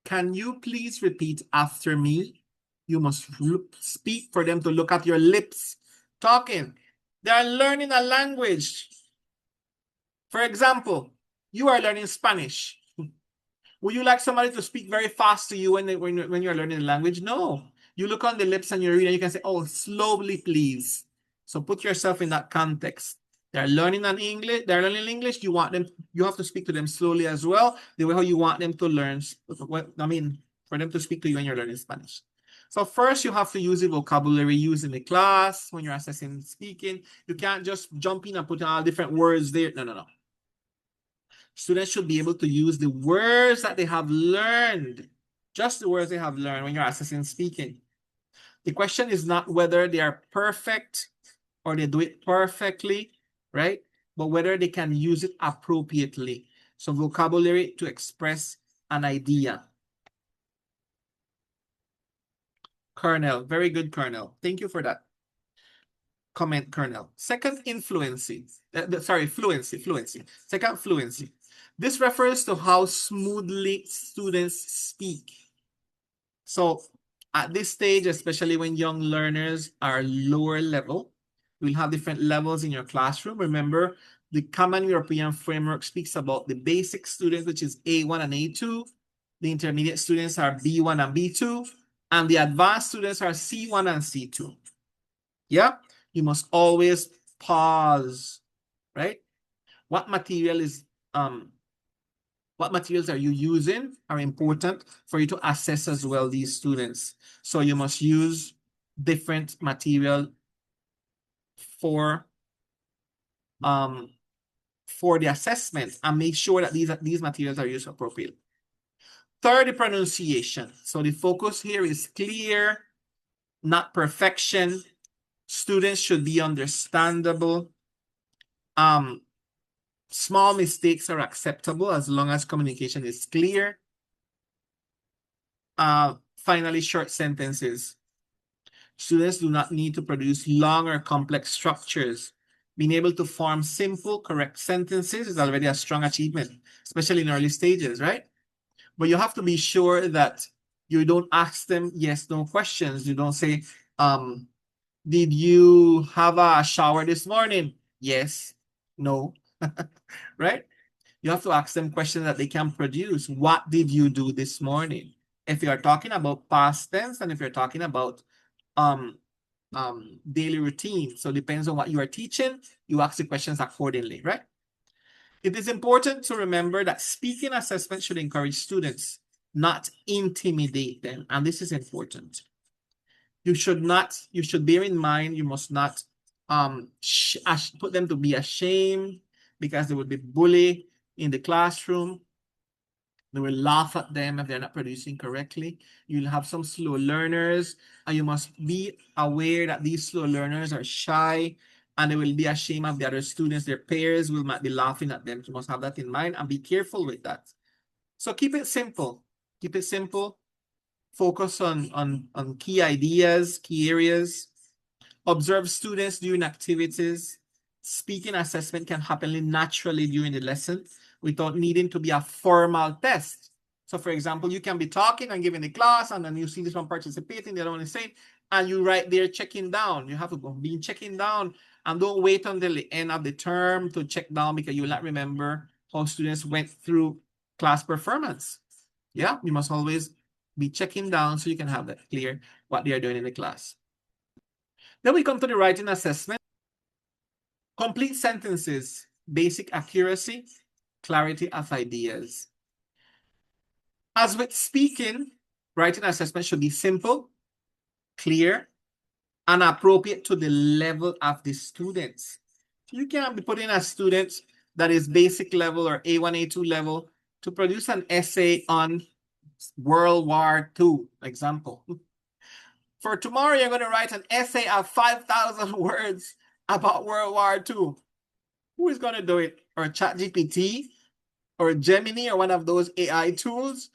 Can you please repeat after me? You must speak for them to look at your lips. Talking. They are learning a language. For example, you are learning Spanish. Would you like somebody to speak very fast to you when you're learning the language? No. You look on the lips and you read and you can say, oh, slowly, please. So put yourself in that context. They're learning English. They're learning English. You have to speak to them slowly as well. The way how you want them to learn. For them to speak to you when you're learning Spanish. So first, you have to use the vocabulary used in the class when you're assessing speaking. You can't just jump in and put in all different words there. No. Students should be able to use the words that they have learned. Just the words they have learned when you're assessing speaking. The question is not whether they are perfect or they do it perfectly, right? But whether they can use it appropriately. So vocabulary to express an idea. Colonel, very good, Colonel. Thank you for that comment, Colonel. Second, fluency. Second, fluency. This refers to how smoothly students speak. So at this stage, especially when young learners are lower level, we'll have different levels in your classroom. Remember, the Common European Framework speaks about the basic students, which is A1 and A2. The intermediate students are B1 and B2. And the advanced students are C1 and C2. Yeah, you must always pause, right? What materials are you using are important for you to assess as well these students. So you must use different material for the assessment and make sure that these materials are used appropriately. Third, the pronunciation. So the focus here is clear, not perfection. Students should be understandable. Small mistakes are acceptable as long as communication is clear. Finally, short sentences. Students do not need to produce long or complex structures. Being able to form simple, correct sentences is already a strong achievement, especially in early stages, right? But you have to be sure that you don't ask them yes, no questions. You don't say, did you have a shower this morning? Yes, no, right? You have to ask them questions that they can produce. What did you do this morning? If you're talking about past tense and if you're talking about daily routine, so it depends on what you are teaching, you ask the questions accordingly, right? It is important to remember that speaking assessment should encourage students, not intimidate them. And this is important. You should bear in mind, you must not put them to be ashamed because they would be bullied in the classroom. They will laugh at them if they're not producing correctly. You'll have some slow learners, and you must be aware that these slow learners are shy and they will be ashamed of the other students. Their peers might be laughing at them. You must have that in mind and be careful with that. So keep it simple. Keep it simple. Focus on key ideas, key areas. Observe students during activities. Speaking assessment can happen naturally during the lesson without needing to be a formal test. So for example, you can be talking and giving the class and then you see this one participating, the other one is saying, and you right there checking down. You have to be checking down and don't wait until the end of the term to check down because you will not remember how students went through class performance. Yeah, you must always be checking down so you can have that clear what they are doing in the class. Then we come to the writing assessment. Complete sentences, basic accuracy, clarity of ideas. As with speaking, writing assessment should be simple, clear, and appropriate to the level of the students. You can't be putting a student that is basic level or A1, A2 level to produce an essay on World War II, example. For tomorrow, you're going to write an essay of 5,000 words about World War II. Who is going to do it? Or ChatGPT? Or Gemini? Or one of those AI tools?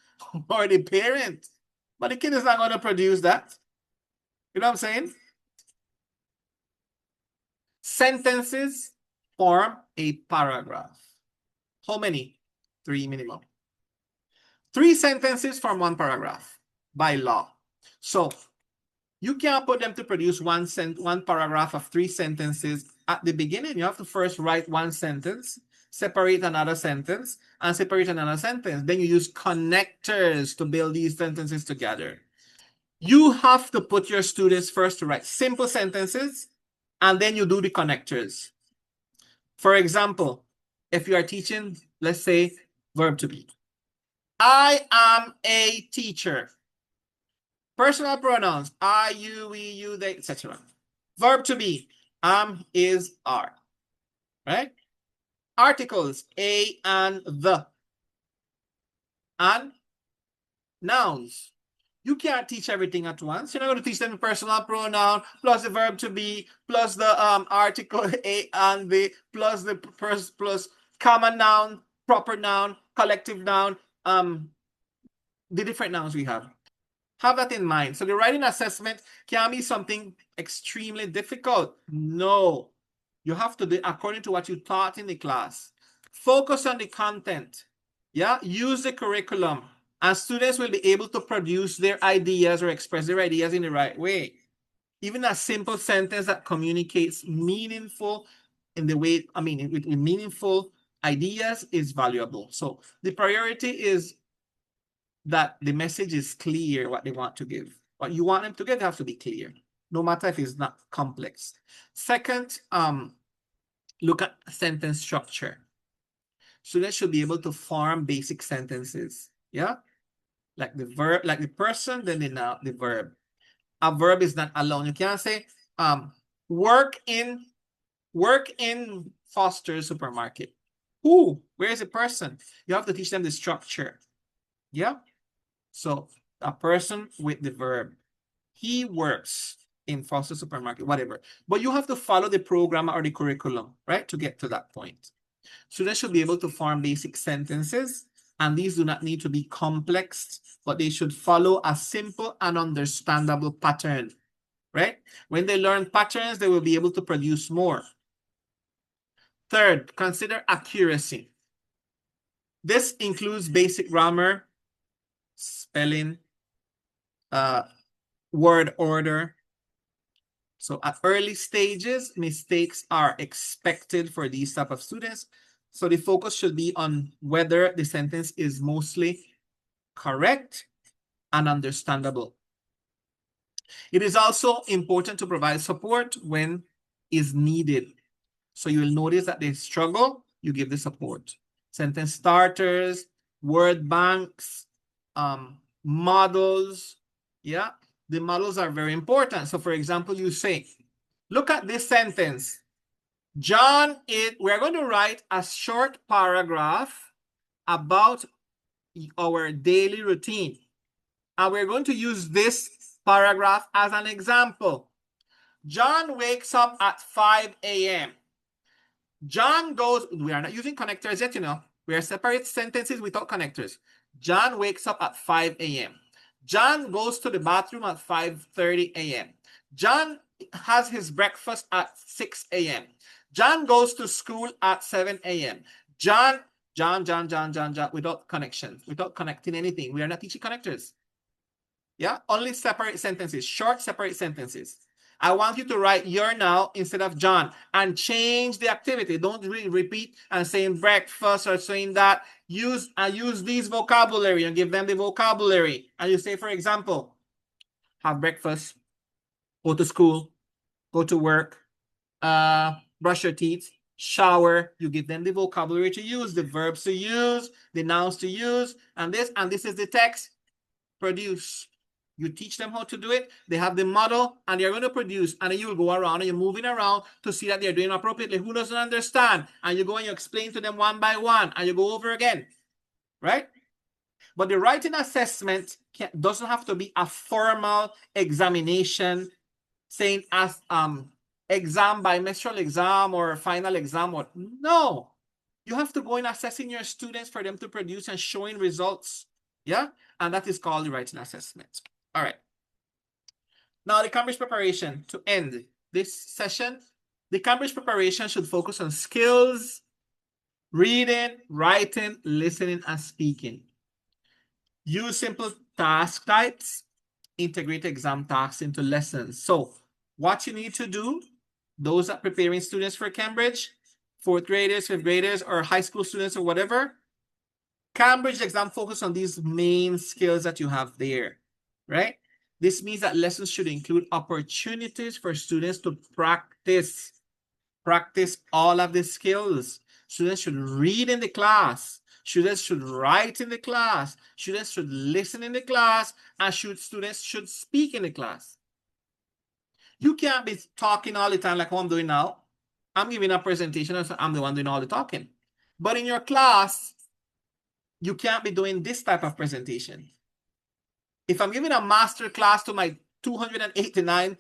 Or the parent? But the kid is not going to produce that. You know what I'm saying? Sentences form a paragraph. How many? 3 minimum. 3 sentences form 1 paragraph by law. So you can't put them to produce one paragraph of 3 sentences at the beginning. You have to first write 1 sentence, separate another sentence, and separate another sentence. Then you use connectors to build these sentences together. You have to put your students first to write simple sentences, and then you do the connectors. For example, if you are teaching, let's say, verb to be. I am a teacher. Personal pronouns, I, you, we, you, they, etc. Verb to be, am, is, are. Right? Articles, a and the. And nouns. You can't teach everything at once. You're not going to teach them the personal pronoun, plus the verb to be, plus the article a and the, plus the plus common noun, proper noun, collective noun, the different nouns we have. Have that in mind. So the writing assessment can be something extremely difficult. No. You have to do according to what you taught in the class. Focus on the content. Yeah, use the curriculum. And students will be able to produce their ideas or express their ideas in the right way. Even a simple sentence that communicates meaningful in the way, with meaningful ideas is valuable. So the priority is that the message is clear what they want to give. What you want them to get has to be clear, no matter if it's not complex. Second, look at sentence structure. Students should be able to form basic sentences. Yeah? Like the verb, like the person, then the verb. A verb is not alone. You can't say work in Foster's supermarket. Who? Where is the person? You have to teach them the structure. Yeah? So a person with the verb. He works in Foster's supermarket, whatever. But you have to follow the program or the curriculum, right? To get to that point. Students should be able to form basic sentences, and these do not need to be complex, but they should follow a simple and understandable pattern, right? When they learn patterns, they will be able to produce more. Third, consider accuracy. This includes basic grammar, spelling, word order. So at early stages, mistakes are expected for these type of students. So the focus should be on whether the sentence is mostly correct and understandable. It is also important to provide support when is needed. So you will notice that they struggle, you give the support. Sentence starters, word banks, models. Yeah, the models are very important. So for example, you say, look at this sentence. We're going to write a short paragraph about our daily routine. And we're going to use this paragraph as an example. John wakes up at 5 a.m. John goes, we are not using connectors yet, We are separate sentences without connectors. John wakes up at 5 a.m. John goes to the bathroom at 5:30 a.m. John has his breakfast at 6 a.m. John goes to school at 7 a.m. John, without connection, without connecting anything. We are not teaching connectors. Yeah, only separate sentences, short separate sentences. I want you to write your now instead of John and change the activity. Don't repeat and saying breakfast or saying that. Use these vocabulary and give them the vocabulary. And you say, for example, have breakfast, go to school, go to work, brush your teeth, shower. You give them the vocabulary to use, the verbs to use, the nouns to use, and this is the text. Produce. You teach them how to do it. They have the model and they're going to produce. And then you will go around and you're moving around to see that they're doing appropriately. Who doesn't understand? And you go and you explain to them one by one and you go over again, right? But the writing assessment doesn't have to be a formal examination saying as exam, bimestral exam or final exam. Or no, you have to go in assessing your students for them to produce and showing results. Yeah, and that is called the writing assessment. All right. Now the Cambridge preparation to end this session. The Cambridge preparation should focus on skills, reading, writing, listening, and speaking. Use simple task types. Integrate exam tasks into lessons. So what you need to do, those that preparing students for Cambridge, 4th graders, 5th graders, or high school students or whatever, Cambridge exam focus on these main skills that you have there, right? This means that lessons should include opportunities for students to practice all of the skills. Students should read in the class. Students should write in the class. Students should listen in the class. And students should speak in the class. You can't be talking all the time like what I'm doing now. I'm giving a presentation and I'm the one doing all the talking. But in your class, you can't be doing this type of presentation. If I'm giving a master class to my 289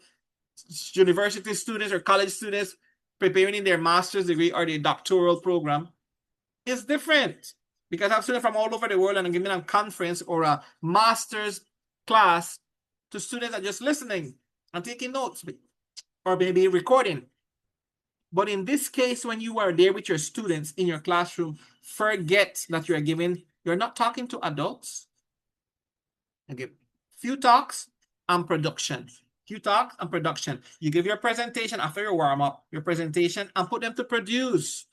university students or college students preparing in their master's degree or their doctoral program, it's different. Because I have students from all over the world and I'm giving a conference or a master's class to students that are just listening and taking notes or maybe recording. But in this case, when you are there with your students in your classroom, forget that you're not talking to adults. Okay. Few talks and production. Few talks and production. You give your presentation after your warm-up, your presentation, and put them to produce.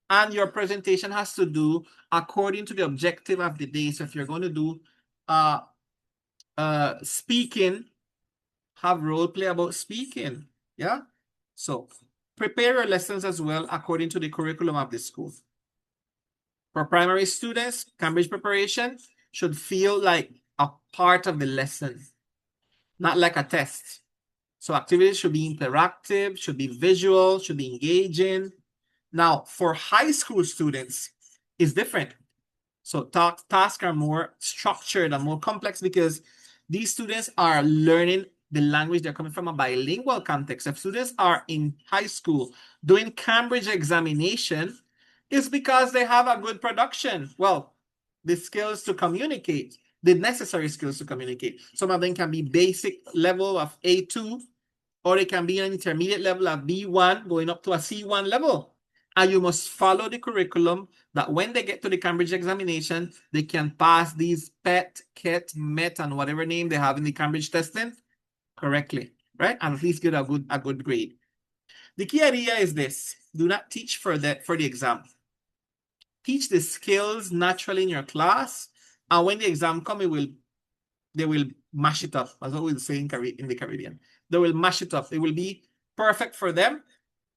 And your presentation has to do according to the objective of the day. So if you're going to do speaking, have role play about speaking. Yeah. So prepare your lessons as well according to the curriculum of the school. For primary students, Cambridge preparation should feel like a part of the lesson, not like a test. So activities should be interactive, should be visual, should be engaging. Now, for high school students, it's different. So tasks are more structured and more complex because these students are learning the language. They're coming from a bilingual context. If students are in high school doing Cambridge examination, it's because they have a good production. Well, the skills to communicate, the necessary skills to communicate. Some of them can be basic level of A2, or it can be an intermediate level of B1 going up to a C1 level. And you must follow the curriculum that when they get to the Cambridge examination, they can pass these PET, KET, MET, and whatever name they have in the Cambridge testing correctly, right? And at least get a good grade. The key idea is this: do not teach for the exam. Teach the skills naturally in your class, and when the exam comes, they will mash it up. That's what we'll say in the Caribbean. They will mash it up. It will be perfect for them.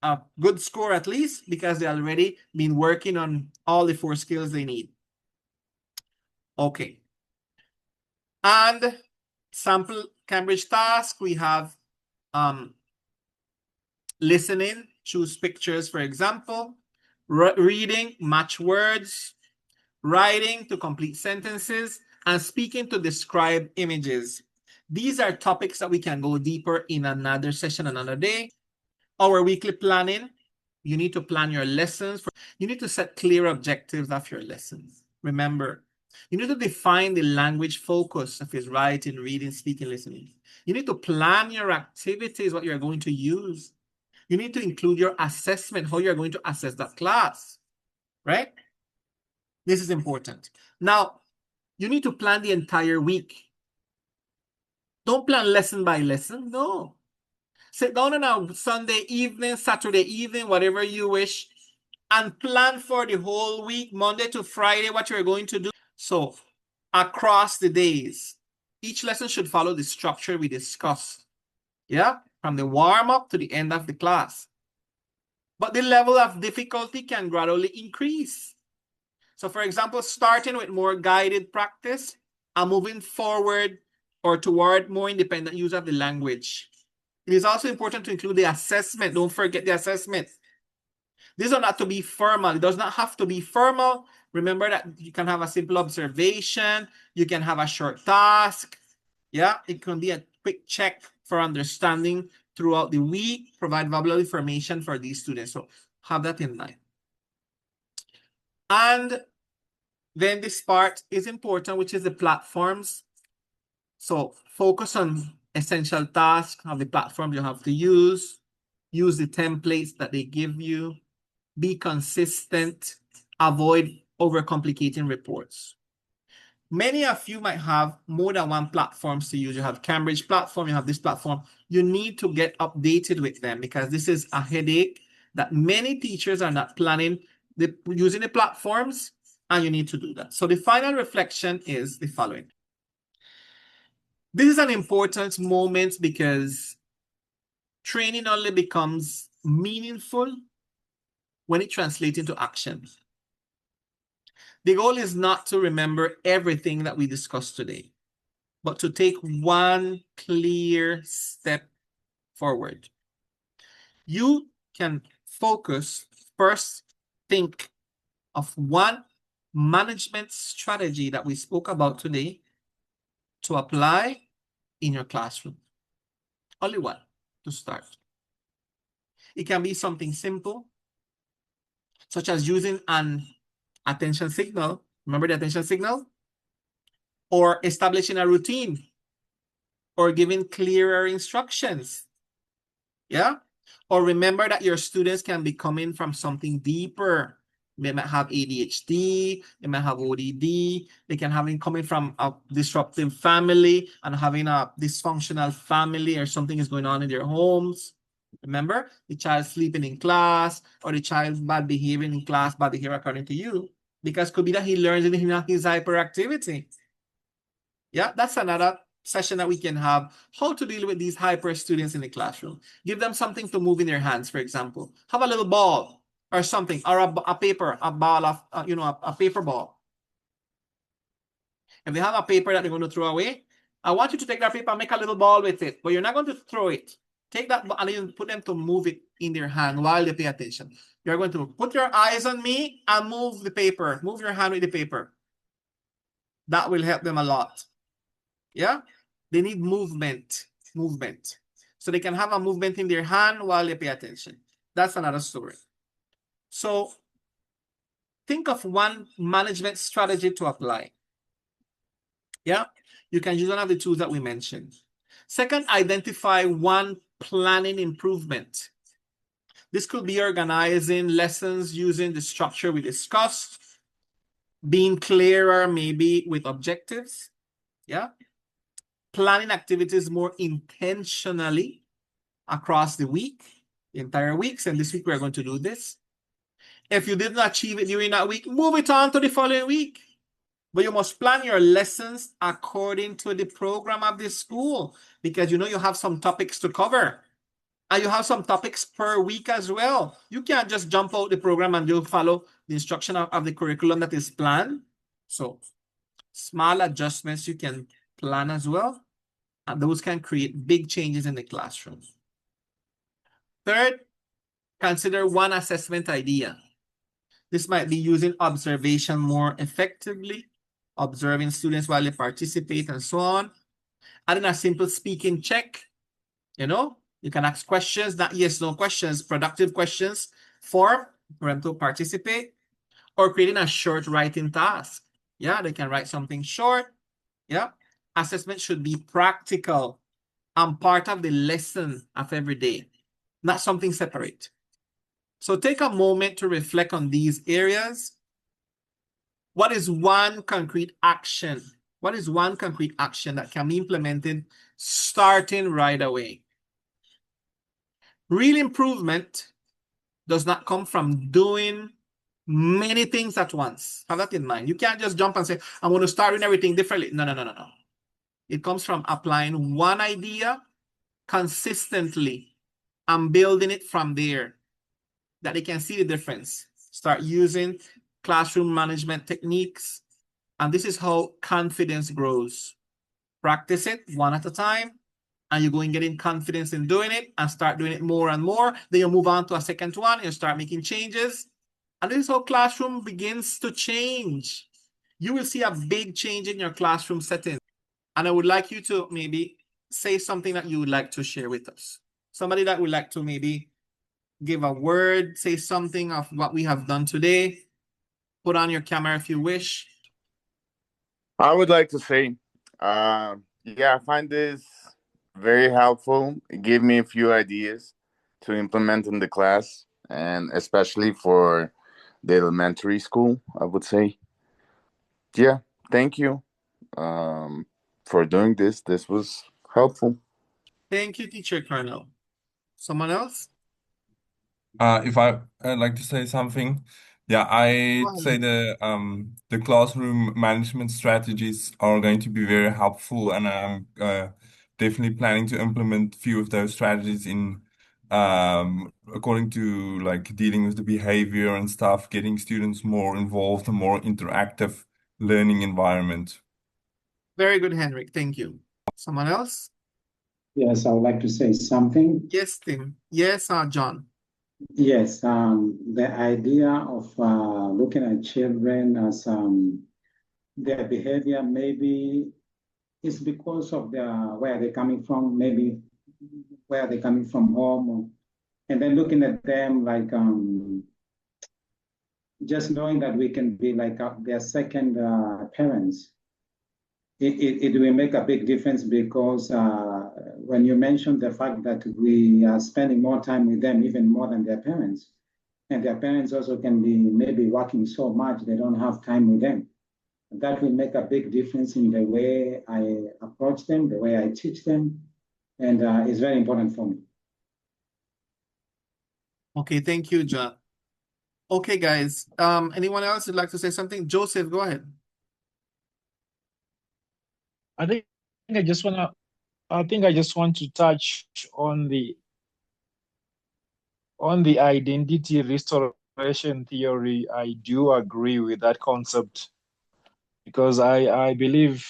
A good score at least, because they already been working on all the 4 skills they need. Okay. And sample Cambridge task, we have listening, choose pictures, for example, reading, match words, writing to complete sentences, and speaking to describe images. These are topics that we can go deeper in another session, another day. Our weekly planning, you need to plan your lessons. You need to set clear objectives of your lessons. Remember, you need to define the language focus of his writing, reading, speaking, listening. You need to plan your activities, what you're going to use. You need to include your assessment, how you're going to assess that class, right? This is important. Now, you need to plan the entire week. Don't plan lesson by lesson, no. Sit down on a Sunday evening, Saturday evening, whatever you wish, and plan for the whole week, Monday to Friday, what you're going to do. So, across the days, each lesson should follow the structure we discussed. Yeah, from the warm-up to the end of the class. But the level of difficulty can gradually increase. So, for example, starting with more guided practice and moving forward or toward more independent use of the language. It is also important to include the assessment. Don't forget the assessment. These are not to be formal. It does not have to be formal. Remember that you can have a simple observation. You can have a short task. Yeah, it can be a quick check for understanding throughout the week, provide valuable information for these students. So have that in mind. And then this part is important, which is the platforms. So focus on essential tasks of the platform you have to use the templates that they give you, be consistent, avoid overcomplicating reports. Many of you might have more than one platforms to use. You have Cambridge platform, you have this platform. You need to get updated with them because this is a headache that many teachers are not planning using the platforms, and you need to do that. So the final reflection is the following. This is an important moment because training only becomes meaningful when it translates into action. The goal is not to remember everything that we discussed today, but to take one clear step forward. You can focus, first think of one management strategy that we spoke about today to apply in your classroom. Only one to start. It can be something simple, such as using an attention signal. Remember the attention signal? Or establishing a routine, or giving clearer instructions. Yeah? Or remember that your students can be coming from something deeper. They might have ADHD, they might have ODD, they can have it coming from a disruptive family and having a dysfunctional family, or something is going on in their homes. Remember, the child sleeping in class, or the child bad behaving in class, bad behavior according to you, because it could be that he learns in his hyperactivity. Yeah, that's another session that we can have, how to deal with these hyper students in the classroom. Give them something to move in their hands, for example. Have a little ball or something, or a paper, a ball of, a paper ball. If they have a paper that they're going to throw away, I want you to take that paper and make a little ball with it, but you're not going to throw it. Take that and then put them to move it in their hand while they pay attention. You're going to put your eyes on me and move the paper. Move your hand with the paper. That will help them a lot. Yeah? They need movement. So they can have a movement in their hand while they pay attention. That's another story. So think of one management strategy to apply. Yeah? You can use one of the tools that we mentioned. Second, identify one planning improvement. This could be organizing lessons using the structure we discussed, being clearer maybe with objectives. Yeah? Planning activities more intentionally across the week, the entire weeks, and this week we're going to do this. If you didn't achieve it during that week, move it on to the following week. But you must plan your lessons according to the program of the school, because you know you have some topics to cover. And you have some topics per week as well. You can't just jump out the program and you'll follow the instruction of the curriculum that is planned. So small adjustments you can plan as well. And those can create big changes in the classroom. Third, consider one assessment idea. This might be using observation more effectively, observing students while they participate and so on. Adding a simple speaking check. You can ask questions, not yes, no questions, productive questions for them to participate. Or creating a short writing task. Yeah, they can write something short. Yeah. Assessment should be practical and part of the lesson of every day, not something separate. So take a moment to reflect on these areas. What is one concrete action? What is one concrete action that can be implemented starting right away? Real improvement does not come from doing many things at once. Have that in mind. You can't just jump and say, I'm going to start doing everything differently. No. It comes from applying one idea consistently and building it from there, that they can see the difference. Start using classroom management techniques. And this is how confidence grows. Practice it one at a time, and you go and getting confidence in doing it and start doing it more and more. Then you move on to a second one, and you start making changes. And this is how classroom begins to change. You will see a big change in your classroom setting. And I would like you to maybe say something that you would like to share with us. Somebody that would like to maybe give a word, say something of what we have done today. Put on your camera if you wish. I would like to say, yeah, I find this very helpful. It gave me a few ideas to implement in the class, and especially for the elementary school, I would say. Yeah, thank you for doing this. This was helpful. Thank you, Teacher Colonel. Someone else? If I'd like to say something, yeah, I'd say the classroom management strategies are going to be very helpful, and I'm definitely planning to implement a few of those strategies in according to like dealing with the behavior and stuff, getting students more involved, a more interactive learning environment. Very good, Henrik. Thank you. Someone else? Yes, I would like to say something. Yes, Tim. Yes, John. Yes, the idea of looking at children as their behavior maybe is because of where they're coming from, maybe where they're coming from home, and then looking at them like just knowing that we can be like their second parents. It will make a big difference because when you mentioned the fact that we are spending more time with them, even more than their parents, and their parents also can be maybe working so much they don't have time with them. That will make a big difference in the way I approach them, the way I teach them, and it's very important for me. Okay, thank you, John. Okay, guys. Anyone else would like to say something? Joseph, go ahead. I think I just want to touch on the identity restoration theory. I do agree with that concept because I believe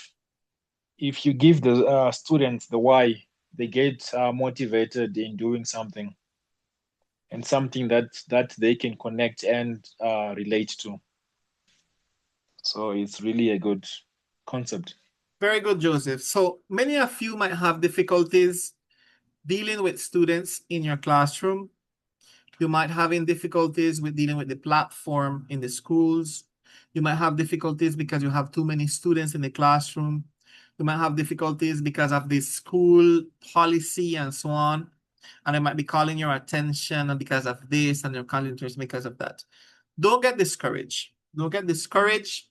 if you give the students the why, they get motivated in doing something, and something that they can connect and relate to. So it's really a good concept. Very good, Joseph. So many of you might have difficulties dealing with students in your classroom. You might have difficulties with dealing with the platform in the schools. You might have difficulties because you have too many students in the classroom. You might have difficulties because of the school policy and so on. And they might be calling your attention because of this and your calling because of that. Don't get discouraged. Don't get discouraged.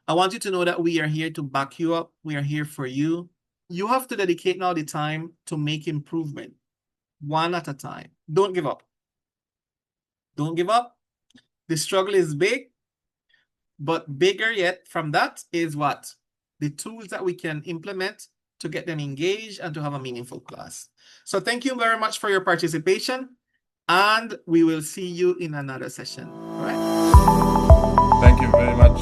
I want you to know that we are here to back you up. We are here for you. You have to dedicate now the time to make improvement, one at a time. Don't give up. Don't give up. The struggle is big, but bigger yet from that is what? The tools that we can implement to get them engaged and to have a meaningful class. So thank you very much for your participation, and we will see you in another session. All right. Thank you very much.